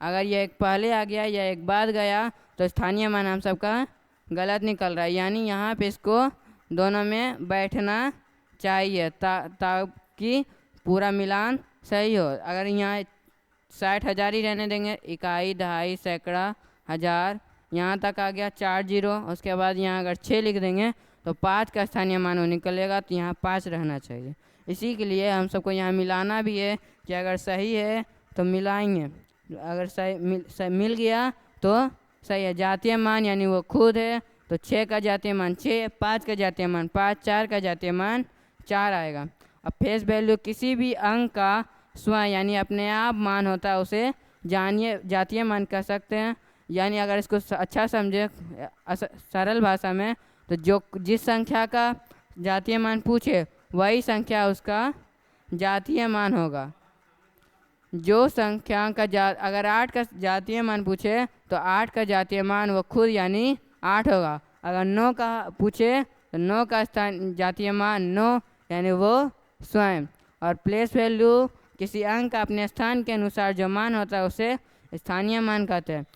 अगर ये एक पहले आ गया या एक बाद गया, तो स्थानीय मान हम सबका गलत निकल रहा है। यानी यहाँ पे इसको दोनों में बैठना चाहिए ताकि पूरा मिलान सही हो। अगर यहाँ 60,000 ही रहने देंगे, इकाई, दहाई, सैकड़ा, हज़ार, यहाँ तक आ गया 4 जीरो। उसके बाद यहाँ अगर 6 लिख देंगे तो 5 का स्थानीय मान वो निकलेगा, तो यहाँ 5 रहना चाहिए। इसी के लिए हम सबको यहाँ मिलाना भी है कि अगर सही है तो मिलाएंगे, अगर सही मिल गया तो सही है। जातीय मान यानी वो खुद है, तो 6 का जातीय मान 6, 5 का जातीय मान 5, 4 का जातीय मान 4 आएगा। अब फेस वैल्यू किसी भी अंक का स्वयं यानी अपने आप मान होता है, उसे जातीय मान कह सकते हैं। यानी अगर इसको अच्छा समझे सरल भाषा में, तो जिस संख्या का जातीय मान पूछे वही संख्या उसका जातीय मान होगा। जो संख्या का अगर 8 का जातीय मान पूछे तो 8 का जातीय मान वो खुद यानी 8 होगा। अगर 9 का पूछे तो 9 का जातीय मान 9 यानी वो स्वयं। और प्लेस वैल्यू किसी अंक का अपने स्थान के अनुसार जो मान होता है उसे स्थानीय मान कहते हैं।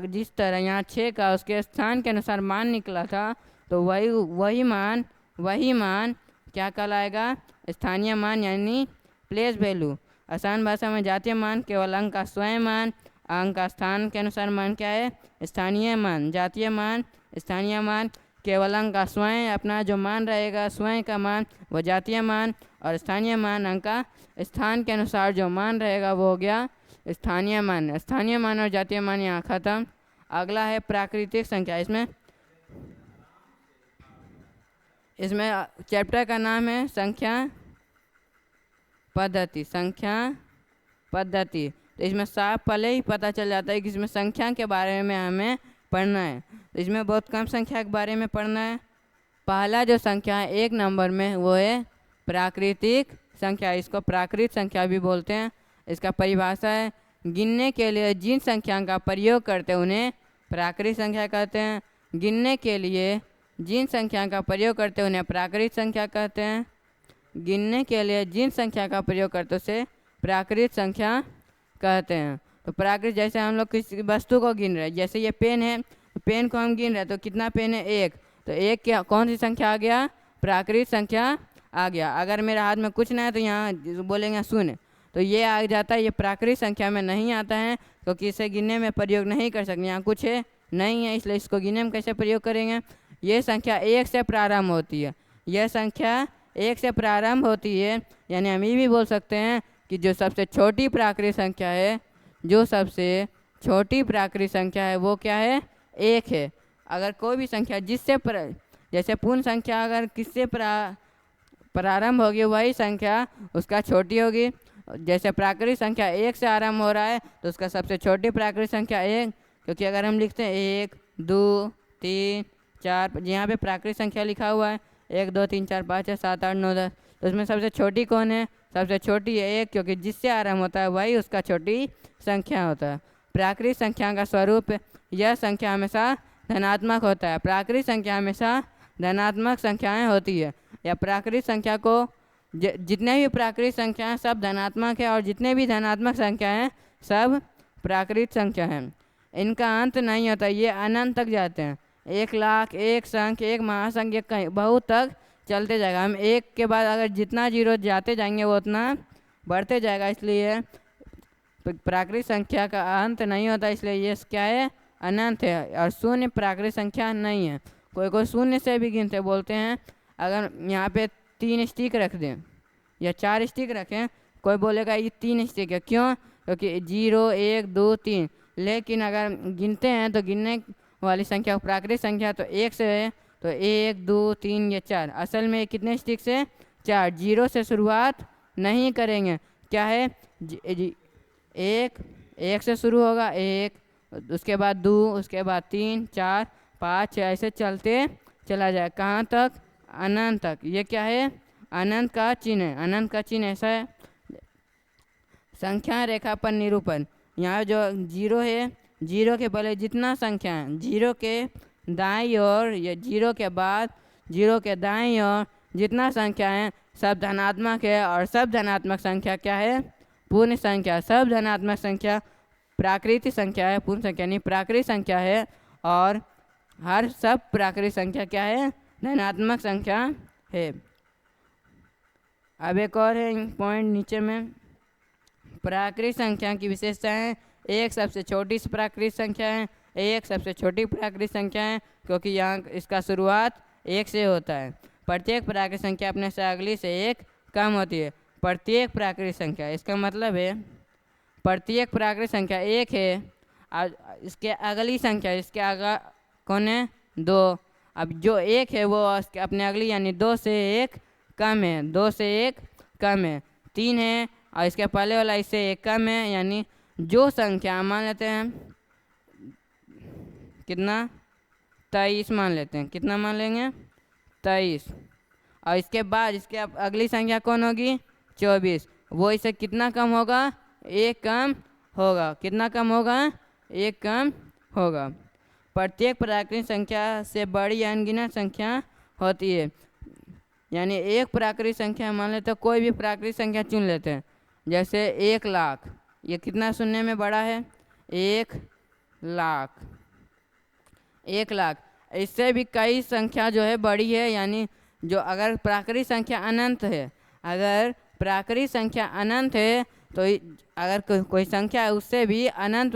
जिस तरह यहाँ 6 का उसके स्थान के अनुसार मान निकला था, तो वही मान क्या कहलाएगा? स्थानीय मान यानी प्लेस वैल्यू। आसान भाषा में जातीय मान केवल अंक का स्वयं मान, अंक का स्थान के अनुसार मान क्या है? स्थानीय मान। जातीय मान, स्थानीय मान केवल अंक का स्वयं अपना जो मान रहेगा, स्वयं का मान वो जातीय मान, और स्थानीय मान अंक का स्थान के अनुसार जो मान रहेगा वो हो गया स्थानीय मान। स्थानीय मान और जातीय मान यहाँ खत्म। अगला है प्राकृतिक संख्या। इसमें चैप्टर का नाम है संख्या पद्धति। तो इसमें साफ पहले ही पता चल जाता है कि इसमें संख्या के बारे में हमें पढ़ना है। तो इसमें बहुत कम संख्या के बारे में पढ़ना है। पहला जो संख्या है 1 नंबर में वो है प्राकृतिक संख्या। इसको प्राकृत संख्या भी बोलते हैं। इसका परिभाषा है गिनने के लिए जिन संख्या का प्रयोग करते हैं उन्हें प्राकृत संख्या कहते हैं। गिनने के लिए जिन संख्या का प्रयोग करते हैं उन्हें प्राकृत संख्या कहते हैं। गिनने के लिए जिन संख्या का प्रयोग करते हैं उसे प्राकृत संख्या कहते हैं। तो प्राकृत जैसे हम लोग किसी वस्तु को गिन रहे हैं, जैसे ये पेन है, तो पेन को हम गिन रहे हैं, तो कितना पेन है? 1। तो 1 क्या कौन सी संख्या आ गया? प्राकृत संख्या आ गया। अगर मेरे हाथ में कुछ नहीं है तो यहाँ बोलेंगे शून्य। तो ये आ जाता है, ये प्राकृत संख्या में नहीं आता है क्योंकि इसे गिनने में प्रयोग नहीं कर सकते, यहाँ कुछ है नहीं है, इसलिए इसको गिनने में कैसे प्रयोग करेंगे। ये संख्या 1 से प्रारंभ होती है, यह संख्या 1 से प्रारंभ होती है, यानी हम ये भी बोल सकते हैं कि जो सबसे छोटी प्राकृत संख्या है, जो सबसे छोटी प्राकृत संख्या है वो क्या है, 1 है। अगर कोई भी संख्या जिससे जैसे पूर्ण संख्या अगर किससे प्रारंभ होगी वही संख्या उसका छोटी होगी। जैसे प्राकृत संख्या 1 से आरंभ हो रहा है तो उसका सबसे छोटी प्राकृत संख्या 1, क्योंकि अगर हम लिखते हैं 1 2 3 4, यहाँ पे प्राकृत संख्या लिखा हुआ है 1 2 3 4 5 6 7 8 9 10, तो उसमें सबसे छोटी कौन है, सबसे छोटी है 1, क्योंकि जिससे आरंभ होता है वही उसका छोटी संख्या होता है। प्राकृत संख्या का स्वरूप, यह संख्या हमेशा धनात्मक होता है, प्राकृत संख्या हमेशा धनात्मक संख्याएं होती है। या प्राकृत संख्या को जितने भी प्राकृत संख्या हैं सब धनात्मक है, और जितने भी धनात्मक संख्या हैं सब प्राकृत संख्या हैं। इनका अंत नहीं होता, ये अनंत तक जाते हैं, 1 लाख, 1 संख्य, 1 महासंख्य, कहीं बहुत तक चलते जाएगा। हम 1 के बाद अगर जितना जीरो जाते जाएंगे वो उतना बढ़ते जाएगा, इसलिए प्राकृत संख्या का अंत नहीं होता, इसलिए ये क्या है, अनंत है। और शून्य प्राकृत संख्या नहीं है। कोई कोई शून्य से भी गिनते बोलते हैं, अगर यहाँ पे 3 स्टिक रख दें या 4 स्टिक रखें, कोई बोलेगा ये 3 स्टिक है, क्यों, क्योंकि 0 1 2 3, लेकिन अगर गिनते हैं तो गिनने वाली संख्या प्राकृत संख्या तो 1 से है, तो 1 2 3 या 4, असल में कितने स्टिक से, 4, 0 से शुरुआत नहीं करेंगे, क्या है 1 से शुरू होगा, 1, उसके बाद 2, उसके बाद 3 4 5 6, ऐसे चलते चला जाए, कहाँ तक, अनंत तक। ये क्या है, अनंत का चिन्ह है, अनंत का चिन्ह ऐसा है। संख्या रेखा पर निरूपण, यहाँ जो 0 है, 0 के पहले जितना संख्या है, 0 के दाईं ओर या 0 के बाद 0 के दाईं ओर जितना संख्या है सब धनात्मक है, और सब धनात्मक संख्या क्या है, पूर्ण संख्या। सब धनात्मक संख्या प्राकृतिक संख्या है, पूर्ण संख्या नहीं, प्राकृतिक संख्या है, और हर सब प्राकृतिक संख्या क्या है, धनात्मक संख्या है। अब एक और है पॉइंट नीचे में, प्राकृतिक संख्या की विशेषताएं, 1 सबसे छोटी प्राकृतिक संख्या है, 1 सबसे छोटी प्राकृतिक संख्या है, क्योंकि यहाँ इसका शुरुआत 1 से होता है। प्रत्येक प्राकृतिक संख्या अपने से अगली से 1 कम होती है। प्रत्येक प्राकृतिक संख्या, इसका मतलब है प्रत्येक प्राकृतिक संख्या 1 है, और इसके अगली संख्या, इसके आगे कौन है, 2। अब जो 1 है वो अपने अगली यानी 2 से 1 कम है, 2 से 1 कम है। 3 है और इसके पहले वाला इससे 1 कम है, यानी जो संख्या मान लेते हैं कितना, 23 मान लेते हैं, कितना मान लेंगे, 23, और इसके बाद इसके अगली संख्या कौन होगी, 24, वो इससे कितना कम होगा, 1 कम होगा, कितना कम होगा, 1 कम होगा। प्रत्येक प्राकृतिक संख्या से बड़ी अनगिनत संख्या होती है, यानी एक प्राकृतिक संख्या मान लेते, कोई भी प्राकृतिक संख्या चुन लेते हैं, जैसे 1 लाख, ये कितना सुनने में बड़ा है, 1 लाख, 1 लाख। इससे भी कई संख्या जो है बड़ी है, यानी जो अगर प्राकृतिक संख्या अनंत है, अगर प्राकृतिक संख्या अनंत है तो अगर कोई संख्या है उससे भी अनंत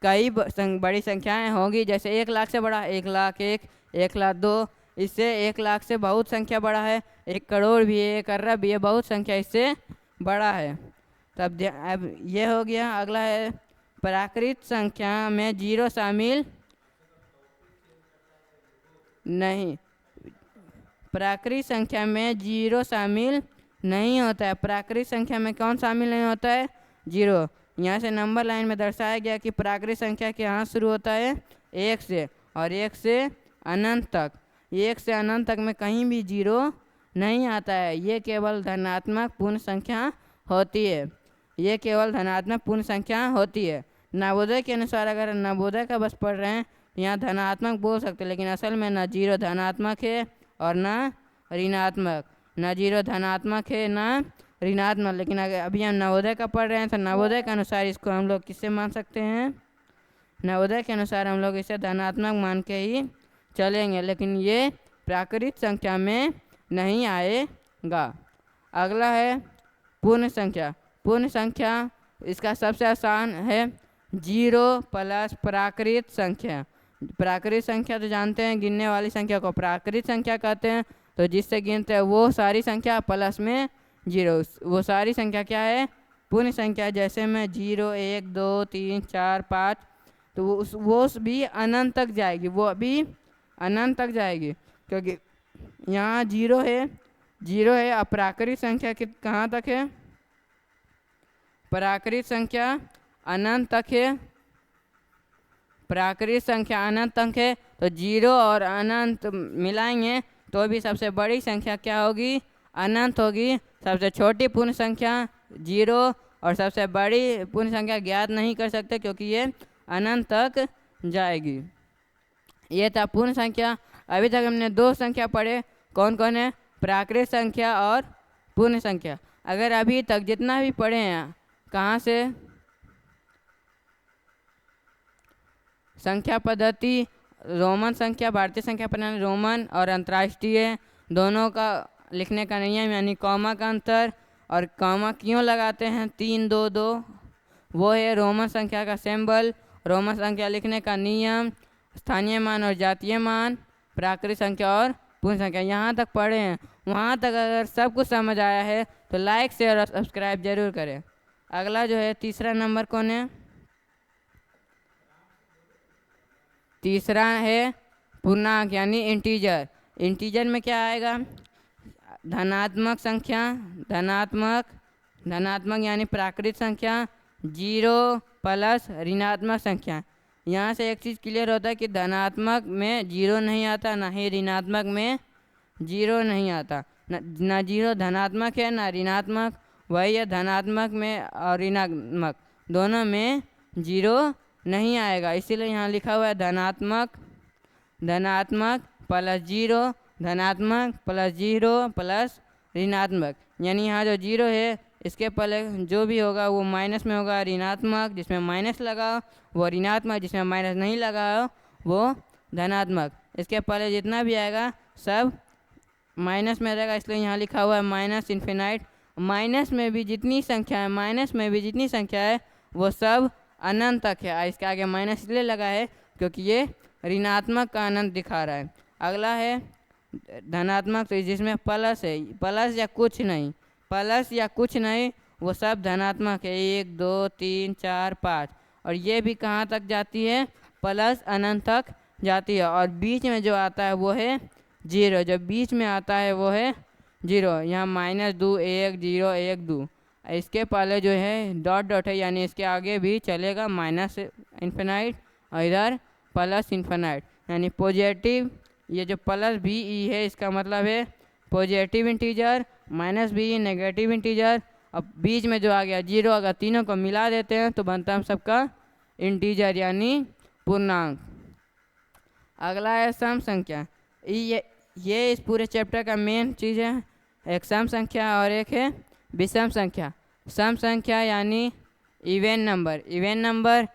कई बड़ी संख्याएं होंगी, जैसे 1 लाख से बड़ा 1 लाख 1, 1 लाख 2, इससे 1 लाख से बहुत संख्या बड़ा है, 1 करोड़ भी है, 1 अरब भी है, बहुत संख्या इससे बड़ा है। तब अब ये हो गया। अगला है प्राकृतिक संख्या में 0 शामिल नहीं, प्राकृतिक संख्या में 0 शामिल नहीं होता है। प्राकृतिक संख्या में कौन शामिल नहीं होता है, 0। यहाँ से नंबर लाइन में दर्शाया गया कि प्राकृतिक संख्या के यहाँ शुरू होता है 1 से, और 1 से अनंत तक, 1 से अनंत तक में कहीं भी 0 नहीं आता है। ये केवल धनात्मक पूर्ण संख्या होती है, ये केवल धनात्मक पूर्ण संख्या होती है। नवोदय के अनुसार अगर नवोदय का बस पढ़ रहे हैं यहाँ धनात्मक बोल सकते, लेकिन असल में ना 0 धनात्मक है और ना ऋणात्मक, ना 0 धनात्मक है ना ऋणात्मक। लेकिन अगर अभी हम नवोदय का पढ़ रहे हैं तो नवोदय के अनुसार इसको हम लोग किससे मान सकते हैं, नवोदय के अनुसार हम लोग इसे धनात्मक मान के ही चलेंगे, लेकिन ये प्राकृतिक संख्या में नहीं आएगा। अगला है पूर्ण संख्या। पूर्ण संख्या इसका सबसे आसान है 0 प्लस प्राकृत संख्या। प्राकृत संख्या तो जानते हैं, गिनने वाली संख्या को प्राकृत संख्या कहते हैं। तो जिससे गिनते हैं वो सारी संख्या प्लस में 0, वो सारी संख्या क्या है? पूर्ण संख्या। जैसे मैं 0 1 2 3 4 5, तो वो भी अनंत तक जाएगी, वो भी अनंत तक जाएगी, क्योंकि यहाँ 0 है, 0 है। अब प्राकृत संख्या कहाँ तक है? प्राकृत संख्या अनंत तक है। प्राकृत संख्या अनंत तक है, तो 0 और अनंत मिलाएंगे तो भी सबसे बड़ी संख्या क्या होगी? अनंत होगी। सबसे छोटी पूर्ण संख्या 0 और सबसे बड़ी पूर्ण संख्या ज्ञात नहीं कर सकते, क्योंकि ये अनंत तक जाएगी। ये था पूर्ण संख्या। अभी तक हमने 2 संख्या पढ़े, कौन कौन है? प्राकृत संख्या और पूर्ण संख्या। अगर अभी तक जितना भी पढ़े हैं, कहाँ से? संख्या पद्धति, रोमन संख्या, भारतीय संख्या प्रणाली, रोमन और अंतर्राष्ट्रीय, दोनों का लिखने का नियम, यानी कॉमा का अंतर। और कॉमा क्यों लगाते हैं? 3 2 2, वो है रोमन संख्या का सिंबल। रोमन संख्या लिखने का नियम, स्थानीय मान और जातीय मान, प्राकृत संख्या और पूर्ण संख्या। यहाँ तक पढ़े हैं, वहाँ तक अगर सब कुछ समझ आया है तो लाइक शेयर और सब्सक्राइब जरूर करें। अगला जो है तीसरा नंबर कौन है? तीसरा है पूर्णांक यानी इंटीजर। इंटीजर में क्या आएगा? धनात्मक संख्या, धनात्मक यानी प्राकृत संख्या, 0 प्लस ऋणात्मक संख्या। यहाँ से एक चीज़ क्लियर होता है कि धनात्मक में 0 नहीं आता, ना ही ऋणात्मक में 0 नहीं आता। ना 0 धनात्मक है ना ऋणात्मक, वही है धनात्मक में और ऋणात्मक दोनों में 0 नहीं आएगा। इसीलिए यहाँ लिखा हुआ है धनात्मक प्लस 0, धनात्मक प्लस 0 प्लस ऋणात्मक। यानी यहाँ जो 0 है इसके पहले जो भी होगा वो माइनस में होगा, ऋणात्मक जिसमें माइनस लगा वो ऋणात्मक, जिसमें माइनस नहीं लगा वो धनात्मक। इसके पहले जितना भी आएगा सब माइनस में रहेगा, इसलिए यहाँ लिखा हुआ है माइनस इन्फिनाइट। माइनस में भी जितनी संख्या है वो सब अनंत तक है। इसके आगे माइनस इसलिए लगा है क्योंकि ये ऋणात्मक का अनंत दिखा रहा है। अगला है धनात्मक, तो जिसमें प्लस है, प्लस या कुछ नहीं, वो सब धनात्मक है। 1 2 3 4 5, और ये भी कहाँ तक जाती है? प्लस अनंत तक जाती है। और बीच में जो आता है वो है 0, जो बीच में आता है वो है 0। यहाँ -2 1 0 1 2, इसके पहले जो है डॉट है, यानी इसके आगे भी चलेगा माइनस इन्फिनाइट और इधर प्लस इन्फिनाइट, यानी पॉजिटिव। ये जो प्लस भी ई है इसका मतलब है पॉजिटिव इंटीजर, माइनस भी नेगेटिव इंटीजर। अब बीच में जो आ गया 0, अगर तीनों को मिला देते हैं तो बनता है सबका इंटीजर यानी पूर्णांक। अगला है सम संख्या। ये इस पूरे चैप्टर का मेन चीज़ है। एक सम संख्या और एक है विषम संख्या। सम संख्या यानी इवन नंबर।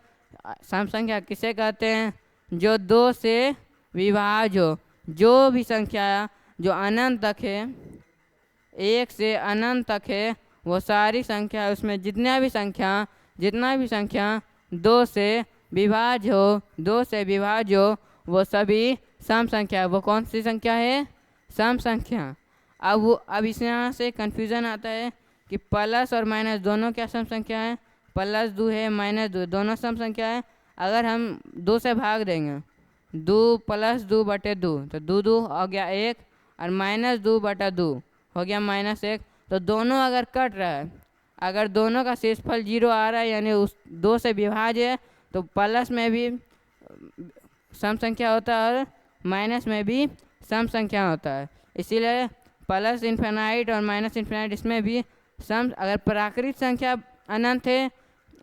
सम संख्या किसे कहते हैं? जो 2 से विभाज्य हो। जो भी संख्या जो अनंत तक है, 1 से अनंत तक है, वो सारी संख्या, उसमें जितना भी संख्या 2 से विभाज्य हो, वो सभी सम संख्या। वो कौन सी संख्या है? सम संख्या। अब इस यहाँ से कन्फ्यूज़न आता है कि प्लस और माइनस दोनों क्या सम संख्या है? +2 है -2 दोनों सम संख्या है। अगर हम 2 से भाग देंगे, 2 + 2 बटे 2, तो 2 2 हो गया 1, और -2 बटा 2 हो गया -1। तो दोनों अगर कट रहा है, अगर दोनों का शेषफल 0 आ रहा है, यानी उस 2 से विभाज्य है, तो प्लस में भी सम संख्या होता है और माइनस में भी सम संख्या होता है। इसीलिए प्लस इन्फिनाइट और माइनस इन्फिनाइट इसमें भी सम। अगर प्राकृत संख्या अनंत है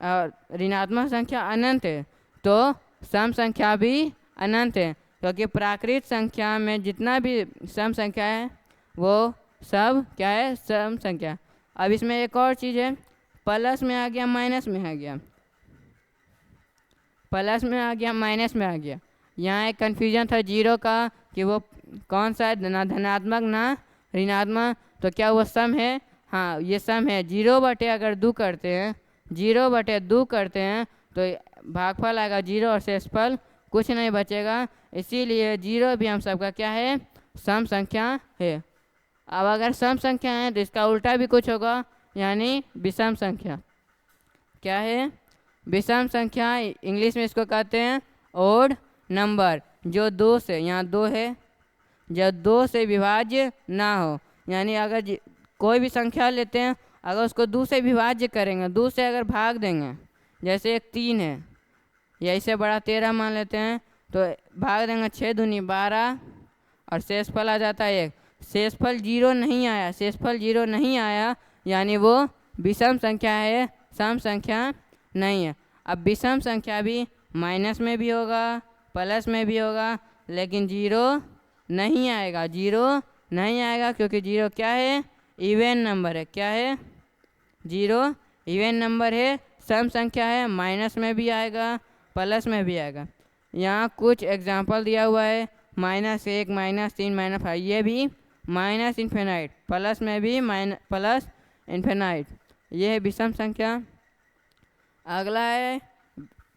और ऋणात्मक संख्या अनंत है तो सम संख्या भी अनंत है, क्योंकि प्राकृत संख्या में जितना भी सम संख्या है वो सब क्या है? सम संख्या। अब इसमें एक और चीज़ है, प्लस में आ गया माइनस में आ गया, प्लस में आ गया माइनस में आ गया। यहाँ एक कन्फ्यूजन था 0 का कि वो कौन सा है, ना धनात्मक ना ऋणात्मक, तो क्या वो सम है? हाँ ये सम है। 0 बटे अगर 2 करते हैं, 0/2 करते हैं तो भागफल आएगा 0 और शेषफल कुछ नहीं बचेगा। इसीलिए 0 भी हम सबका क्या है, सम संख्या है। अब अगर सम संख्या है तो इसका उल्टा भी कुछ होगा, यानी विषम संख्या। क्या है, विषम संख्या। इंग्लिश में इसको कहते हैं ओड नंबर, जो 2 से, यहाँ 2 है, जब 2 से विभाज्य ना हो। यानी अगर कोई भी संख्या लेते हैं, अगर उसको 2 से विभाज्य करेंगे, 2 से अगर भाग देंगे, जैसे एक 3 है, या इससे बड़ा 13 मान लेते हैं, तो भाग देंगे 6 दूनी 12 और शेषफल आ जाता है 1। शेषफल 0 नहीं आया, शेषफल 0 नहीं आया, यानी वो विषम संख्या है, सम संख्या नहीं है। अब विषम संख्या भी माइनस में भी होगा, प्लस में भी होगा, लेकिन 0 नहीं आएगा। 0 नहीं आएगा क्योंकि 0 क्या है, इवन नंबर है। क्या है, 0 इवन नंबर है, सम संख्या है, माइनस में भी आएगा, प्लस में भी आएगा। यहाँ कुछ एग्जांपल दिया हुआ है, -1, -3, -5, ये भी माइनस इन्फिनाइट, प्लस में भी प्लस इन्फिनाइट, ये है विषम संख्या। अगला है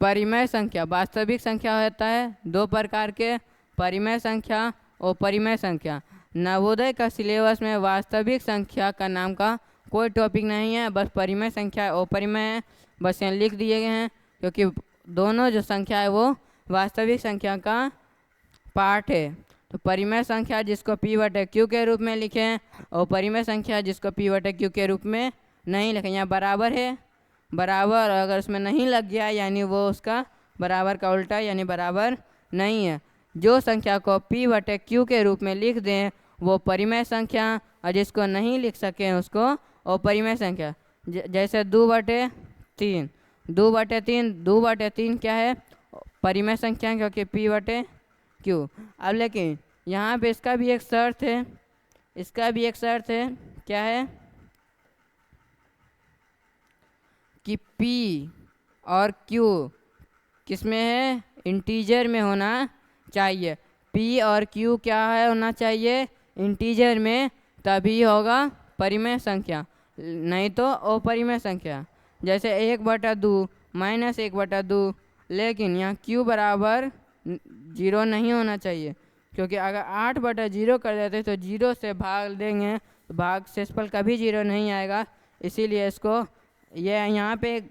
परिमेय संख्या। वास्तविक संख्या होता है 2 प्रकार के, परिमेय संख्या और परिमेय संख्या। नवोदय का सिलेबस में वास्तविक संख्या का नाम का कोई टॉपिक नहीं है, बस परिमेय संख्या और परिमेय बस यहाँ लिख दिए गए हैं, क्योंकि दोनों जो संख्या है वो वास्तविक संख्या का पार्ट है। तो परिमेय संख्या जिसको P/Q के रूप में लिखें, और परिमेय संख्या जिसको P/Q के रूप में नहीं लिखें। यहाँ बराबर है, बराबर अगर उसमें नहीं लग गया यानी वो उसका बराबर का उल्टा, यानी बराबर नहीं है। जो संख्या को P/Q के रूप में लिख दें वो परिमेय संख्या, और जिसको नहीं लिख सकें उसको अपरिमेय संख्या। जैसे 2/3, 2/3 क्या है, परिमेय संख्या, क्योंकि P/Q। अब लेकिन यहाँ पे इसका भी एक शर्त है, इसका भी एक शर्त है। क्या है कि P और Q किस में है, इंटीजर में होना चाहिए। P और Q क्या है, होना चाहिए इंटीजर में, तभी होगा परिमेय संख्या, नहीं तो अपरिमेय संख्या। जैसे 1/2 -1/2, लेकिन यहाँ Q बराबर 0 नहीं होना चाहिए, क्योंकि अगर 8/0 कर देते तो 0 से भाग देंगे तो भाग शेषफल कभी 0 नहीं आएगा। इसीलिए इसको यहाँ पे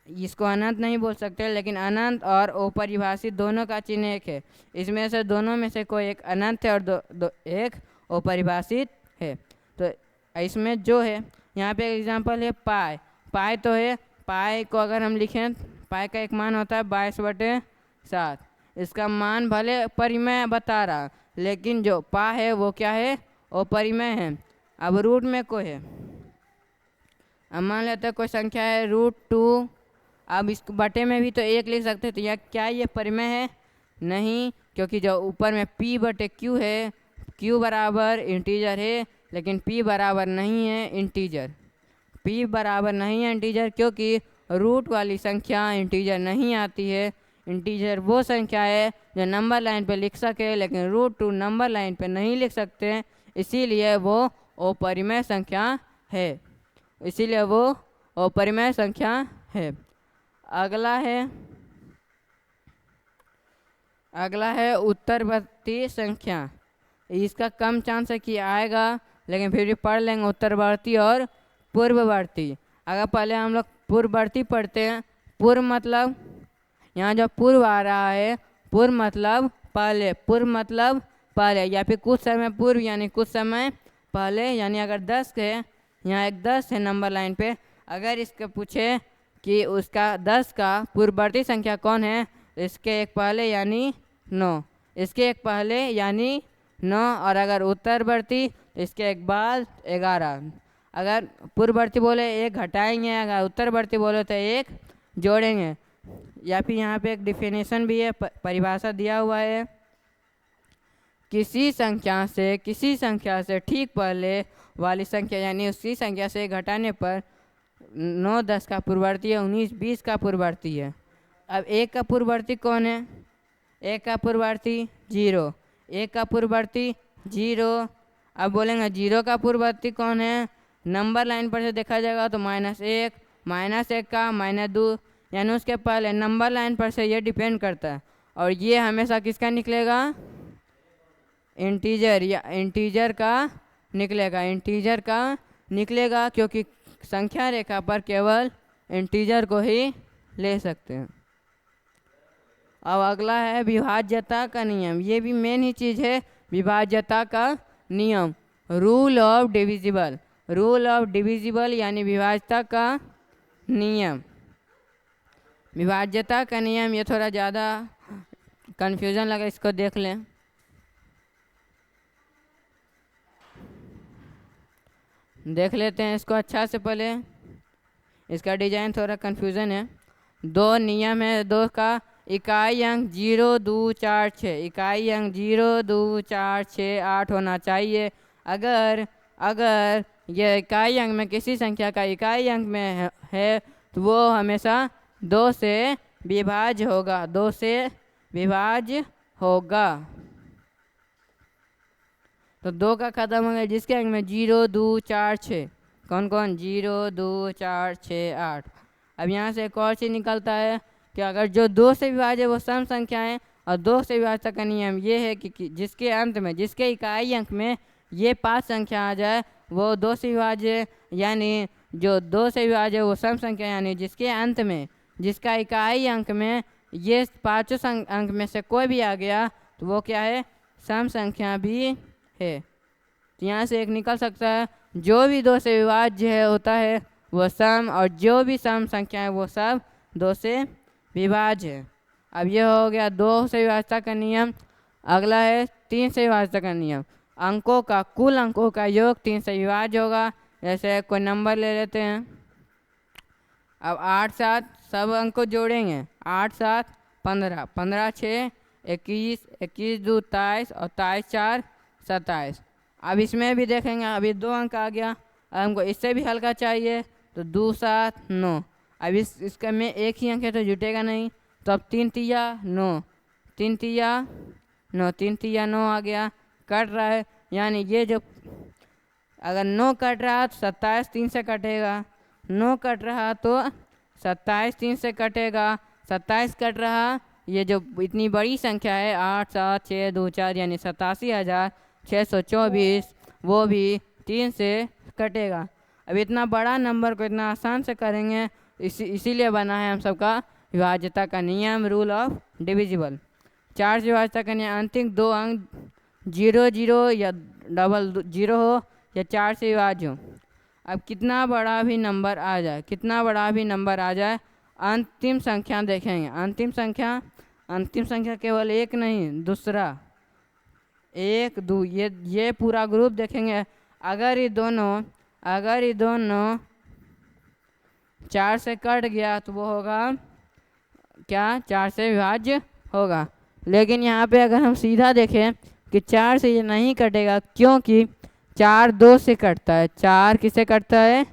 इसको अनंत नहीं बोल सकते, लेकिन अनंत और अपरिभाषित दोनों का चिन्ह एक है। इसमें से दोनों में से कोई एक अनंत है और एक अपरिभाषित है। तो इसमें जो है, यहाँ पे एग्जांपल है पाई। पाई तो है, पाई को अगर हम लिखें, पाई का एक मान होता है 22/7। इसका मान भले परिमेय बता रहा, लेकिन जो पा है वो क्या है, अपरिमेय है। अब रूट में कोई है, अब मान लेते हैं कोई संख्या है √2, अब इस बटे में भी तो 1 लिख सकते हैं, तो यह क्या ये परिमेय है, नहीं, क्योंकि जो ऊपर में P/Q है, Q बराबर इंटीजर है, लेकिन P बराबर नहीं है इंटीजर। P बराबर नहीं है इंटीजर, क्योंकि रूट वाली संख्या इंटीजर नहीं आती है। इंटीजर वो संख्या है जो नंबर लाइन पे लिख सके, लेकिन √2 नंबर लाइन पे नहीं लिख सकते, इसीलिए वो अपरिमेय संख्या है, इसीलिए वो अपरिमेय संख्या है। अगला है उत्तरवर्ती संख्या। इसका कम चांस है कि आएगा, लेकिन फिर भी पढ़ लेंगे उत्तरवर्ती और पूर्ववर्ती। अगर पहले हम लोग पूर्ववर्ती पढ़ते हैं, पूर्व मतलब यहाँ जो पूर्व आ रहा है, पूर्व मतलब पहले, पूर्व मतलब पहले, या फिर कुछ समय पूर्व यानी कुछ समय पहले। यानी अगर 10 है, यहाँ एक 10 है नंबर लाइन पे, अगर इसके पूछे कि उसका 10 का पूर्ववर्ती संख्या कौन है, इसके एक पहले यानी 9, इसके एक पहले यानी 9, और अगर उत्तरवर्ती तो इसके एक बाद 11। अगर पूर्ववर्ती बोले 1 घटाएंगे, अगर उत्तरवर्ती बोले तो 1 जोड़ेंगे। या फिर यहाँ पे एक डिफिनेशन भी है, परिभाषा दिया हुआ है, किसी संख्या से ठीक पहले वाली संख्या, यानी उसी संख्या से घटाने पर 9 10 का पूर्ववर्ती है, 19 20 का पूर्ववर्ती है। अब 1 का पूर्ववर्ती कौन है, 1 का पूर्ववर्ती 0, 1 का पूर्ववर्ती 0। अब बोलेंगे जीरो का पूर्ववर्ती कौन है, नंबर लाइन पर से देखा जाएगा तो -1, -1 का -2, यानी उसके पहले नंबर लाइन पर से ये डिपेंड करता है। और ये हमेशा किसका निकलेगा, इंटीजर या इंटीजर का निकलेगा, इंटीजर का निकलेगा, क्योंकि संख्या रेखा पर केवल इंटीजर को ही ले सकते हैं। अब अगला है विभाज्यता का नियम। ये भी मेन ही चीज़ है, विभाज्यता का नियम, rule of divisible. Rule of divisible यानी विभाज्यता का नियम। विभाज्यता का नियम ये थोड़ा ज़्यादा कन्फ्यूज़न लगा, इसको देख लें। देख लेते हैं इसको अच्छा से। पहले इसका डिजाइन थोड़ा कन्फ्यूज़न है। दो नियम है, दो का इकाई अंक 0, 2, 4, 6, इकाई अंक 0, 2, 4, 6, 8 होना चाहिए। अगर यह इकाई अंक में किसी संख्या का इकाई अंक में है तो वो हमेशा 2 से विभाज्य होगा, 2 से विभाज्य होगा। तो 2 का खत्म हो गया, जिसके अंक में 0, 2, 4, 6, कौन कौन, 0, 2, 4, 6, 8। अब यहाँ से एक और चीज़ निकलता है कि अगर जो 2 से विभाज्य है वो सम संख्याएं, और 2 से विभाज्यता का नियम ये है कि जिसके अंत में, जिसके इकाई अंक में ये 5 संख्या आ जाए वो 2 से विभाज्य, यानी जो 2 से विभाज्य वो सम संख्या, यानी जिसके अंत में, जिसका इकाई अंक में ये 5 अंक में से कोई भी आ गया तो वो क्या है, सम संख्या भी है। तो यहाँ से एक निकल सकता है, जो भी 2 से विभाज्य है होता है वो सम, और जो भी सम संख्या है वो सब 2 से विभाज्य है। अब ये हो गया 2 से विभाज्यता का नियम। अगला है 3 से विभाज्यता का नियम। अंकों का, कुल अंकों का योग 3 से विभाज्य होगा। जैसे कोई नंबर ले लेते हैं, अब 8, 7 सब अंक को जोड़ेंगे, 8, 7, 15, 15, 6, 21, 21, 2, 23 और 23, 4, 27। अब इसमें भी देखेंगे, अभी 2 अंक आ गया, अब हमको इससे भी हल्का चाहिए तो 2, 7, 9। अब इसका में एक ही अंक है तो जुटेगा नहीं, तो अब 3 तिया 9, 3 तिया 9, 3 तिया 9 आ गया, कट रहा है, यानी ये जो अगर 9 कट रहा तो 27 3 से कटेगा, 9 कट रहा तो 27 3 से कटेगा, 27 कट रहा, ये जो इतनी बड़ी संख्या है 8, 7, 6, 2, 4 यानी 87,624, वो भी 3 से कटेगा। अब इतना बड़ा नंबर को इतना आसान से करेंगे, इसीलिए बना है हम सबका विभाज्यता का नियम, रूल ऑफ डिविजिबल। 4 से विभाज्यता का नियम, अंतिम 2 अंक 0, 0 या डबल 0 हो या 4 से विभाज्य हो। अब कितना बड़ा भी नंबर आ जाए, कितना बड़ा भी नंबर आ जाए, अंतिम संख्या देखेंगे, अंतिम संख्या केवल एक नहीं, दूसरा 1, 2, ये पूरा ग्रुप देखेंगे। अगर ये दोनों 4 से कट गया तो वो होगा क्या, 4 से विभाज्य होगा। लेकिन यहाँ पे अगर हम सीधा देखें कि 4 से ये नहीं कटेगा, क्योंकि 4 2 से कटता है, 4 किससे कटता है,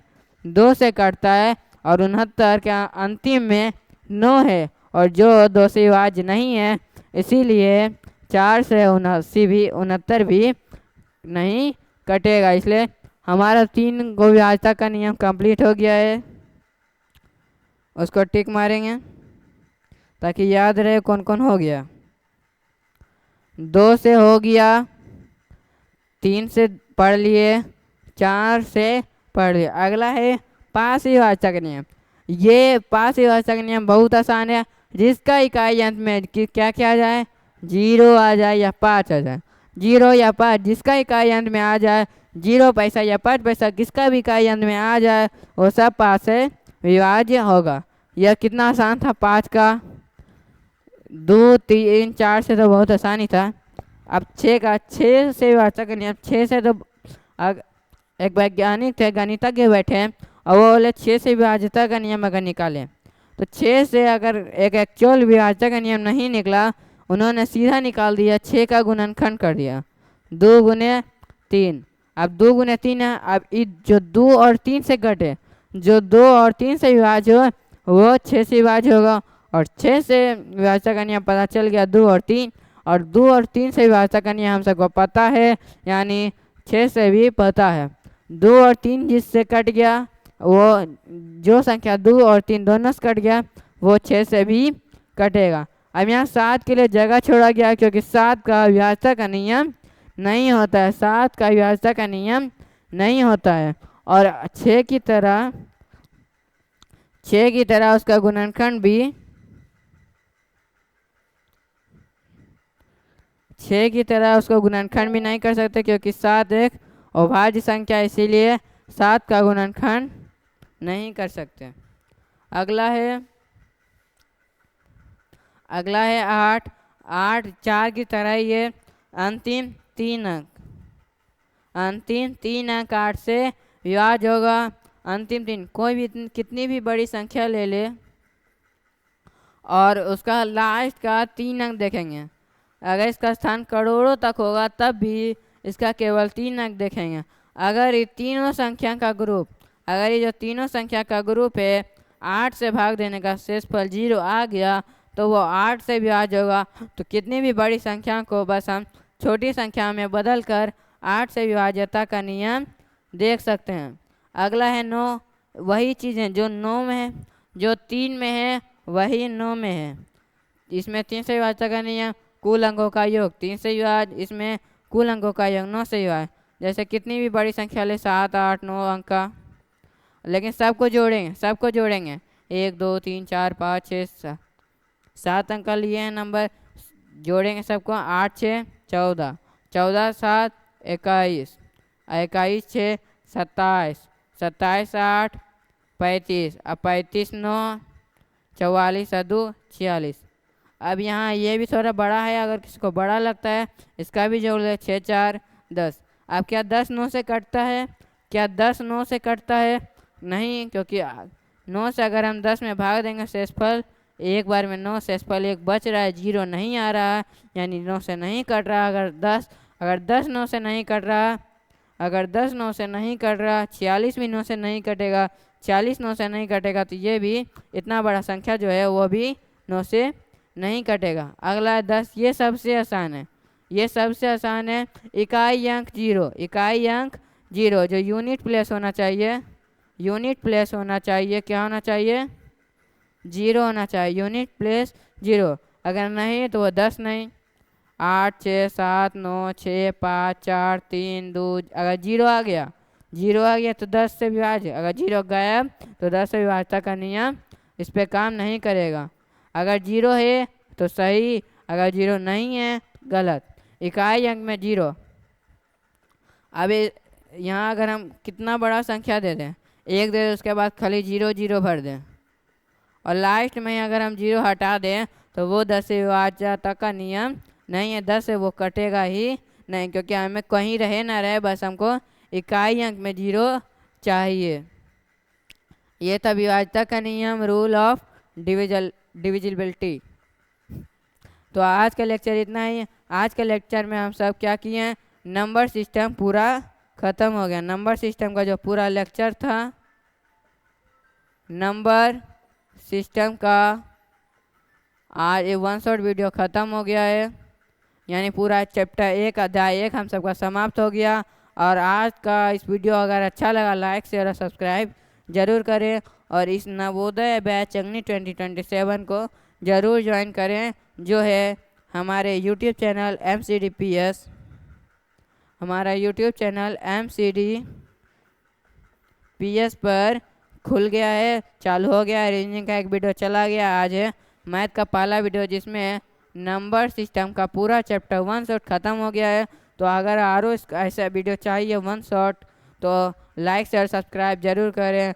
2 से कटता है, और 69 का अंतिम में 9 है, और जो 2 से विभाज्य नहीं है, इसीलिए 4 से 69 भी नहीं कटेगा। इसलिए हमारा 3 को विभाज्यता का नियम कंप्लीट हो गया है। उसको टिक मारेंगे ताकि याद रहे कौन कौन हो गया। 2 से हो गया, 3 से पढ़ लिए, 4 से पढ़ लिए। अगला है 5 से विभाज्यता का नियम। ये 5 से विभाज्यता का नियम बहुत आसान है, जिसका इकाई अंत में क्या क्या आ जाए, 0 आ जाए या 5 आ जाए, 0 या 5, जिसका इकाई अंत में आ जाए, 0 पैसा या 5 पैसा किसका भी इकाई अंत में आ जाए वो सब 5 से विभाज्य होगा। यह कितना आसान था 5 का, 2, 3, 4 से तो बहुत आसानी था। अब 6 का, 6 से विभाज्यता का नियम, 6 से तो एक वैज्ञानिक थे, गणितज्ञ बैठे हैं और वो बोले 6 से विभाज्यता का नियम अगर निकालें तो 6 से अगर एक एक्चुअल विभाज्यता का नियम नहीं निकला, उन्होंने सीधा निकाल दिया, 6 का गुणनखंड कर दिया, 2 गुने 3। अब 2 गुने 3 है, अब जो 2 और 3 से घटे, जो 2 और 3 से विभाज्य हो वो 6 से विभाज्य होगा, और 6 से विभाज्यता का नियम पता चल गया 2 और 3, और 2 और 3 से विभाज्यता का नियम हम सबको पता है, यानी 6 से भी पता है। 2 और 3 जिससे कट गया वो जो संख्या 2 और 3 दोनों से कट गया वो 6 से भी कटेगा। अब यहाँ 7 के लिए जगह छोड़ा गया क्योंकि 7 का अविभाज्यता का नियम नहीं होता है, 7 का अविभाज्यता का नियम नहीं होता है। और 6 की तरह उसका गुणनखंड भी 6 की तरह उसको गुणनखंड भी नहीं कर सकते क्योंकि 7 एक अभाज्य संख्या है, इसीलिए 7 का गुणनखंड नहीं कर सकते। अगला है 8। 8 4 की तरह ये अंतिम 3 अंक 8 से विभाज्य होगा। अंतिम 3 कोई भी कितनी भी बड़ी संख्या ले ले और उसका लास्ट का 3 अंक देखेंगे। अगर इसका स्थान करोड़ों तक होगा तब भी इसका केवल 3 अंक देखेंगे। अगर ये तीनों संख्या का ग्रुप अगर ये जो तीनों संख्या का ग्रुप है 8 से भाग देने का शेषफल 0 आ गया तो वो 8 से विभाज्य होगा। तो कितनी भी बड़ी संख्या को बस हम छोटी संख्या में बदल कर 8 से विभाज्यता का नियम देख सकते हैं। अगला है 9। वही चीज़ें जो 9 में है, जो 3 में है वही 9 में है। इसमें 3 से विभाज्यता का नियम कुल अंकों का योग 3 से विभाज्य, इसमें कुल अंकों का योग 9 से विभाज्य। जैसे कितनी भी बड़ी संख्या ले 7 8 9 अंक का, लेकिन सबको जोड़ेंगे 1 2 3 4 5 6 7 अंक का लिए हैं नंबर, जोड़ेंगे सबको 8 6 14 14 7 21 21 6 27 27 8 35 अब 35 9 44 2 46। अब यहाँ ये भी थोड़ा बड़ा है, अगर किसी को बड़ा लगता है इसका भी जोड़ ले 6 4 10। अब क्या 10 9 से कटता है? क्या 10 9 से कटता है? नहीं, क्योंकि 9 से अगर हम 10 में भाग देंगे शेषफल एक बार में 9 शेषफल 1 बच रहा है, 0 नहीं आ रहा है, यानी 9 से नहीं कट रहा। अगर 10 9 से नहीं कट रहा, अगर 10 9 से नहीं कट रहा, 46 भी 9 से नहीं कटेगा, 40 9 से नहीं कटेगा, तो ये भी इतना बड़ा संख्या जो है वो भी 9 से नहीं कटेगा। अगला 10, ये सबसे आसान है। इकाई अंक 0 जो यूनिट प्लेस होना चाहिए, क्या होना चाहिए? 0 होना चाहिए, यूनिट प्लेस 0। अगर नहीं तो वो 10 नहीं। 8 6 7 9 6 5 4 3 2, अगर 0 आ गया तो 10 से विभाज्य, अगर 0 गायब तो 10 से विभाज्यता का नियम इस पे काम नहीं करेगा। अगर 0 है तो सही, अगर 0 नहीं है गलत। इकाई अंक में 0। अब यहाँ अगर हम कितना बड़ा संख्या दे दें, 1 दे दें, उसके बाद खाली 0 0 भर दें और लास्ट में अगर हम 0 हटा दें तो वो 10 से विभाज्यता का नियम नहीं है, 10 से वो कटेगा ही नहीं, क्योंकि हमें कहीं रहे ना रहे बस हमको इकाई अंक में 0 चाहिए। ये था विभाज्यता का नियम, रूल ऑफ डिविजिबिलिटी। तो आज का लेक्चर इतना ही। आज के लेक्चर में हम सब क्या किए हैं, नंबर सिस्टम पूरा ख़त्म हो गया। नंबर सिस्टम का जो पूरा लेक्चर था, नंबर सिस्टम का आज 1 शॉट वीडियो ख़त्म हो गया है, यानी पूरा चैप्टर 1 अध्याय 1 हम सबका समाप्त हो गया। और आज का इस वीडियो अगर अच्छा लगा लाइक शेयर और सब्सक्राइब ज़रूर करें और इस नवोदय बैच अग्नि 2027 को ज़रूर ज्वाइन करें, जो है हमारे यूट्यूब चैनल MCDPS। हमारा यूट्यूब चैनल MCDPS पर खुल गया है, चालू हो गया है। रीजनिंग का एक वीडियो चला गया, आज है मैथ का पहला वीडियो जिसमें नंबर सिस्टम का पूरा चैप्टर 1 शॉट ख़त्म हो गया है। तो अगर और ऐसा वीडियो चाहिए 1 शॉट तो लाइक शेयर सब्सक्राइब ज़रूर करें।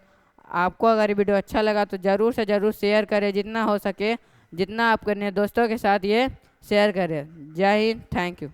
आपको अगर वीडियो अच्छा लगा तो ज़रूर से ज़रूर शेयर करें, जितना हो सके, जितना आप अपने दोस्तों के साथ ये शेयर करें। जय हिंद, थैंक यू।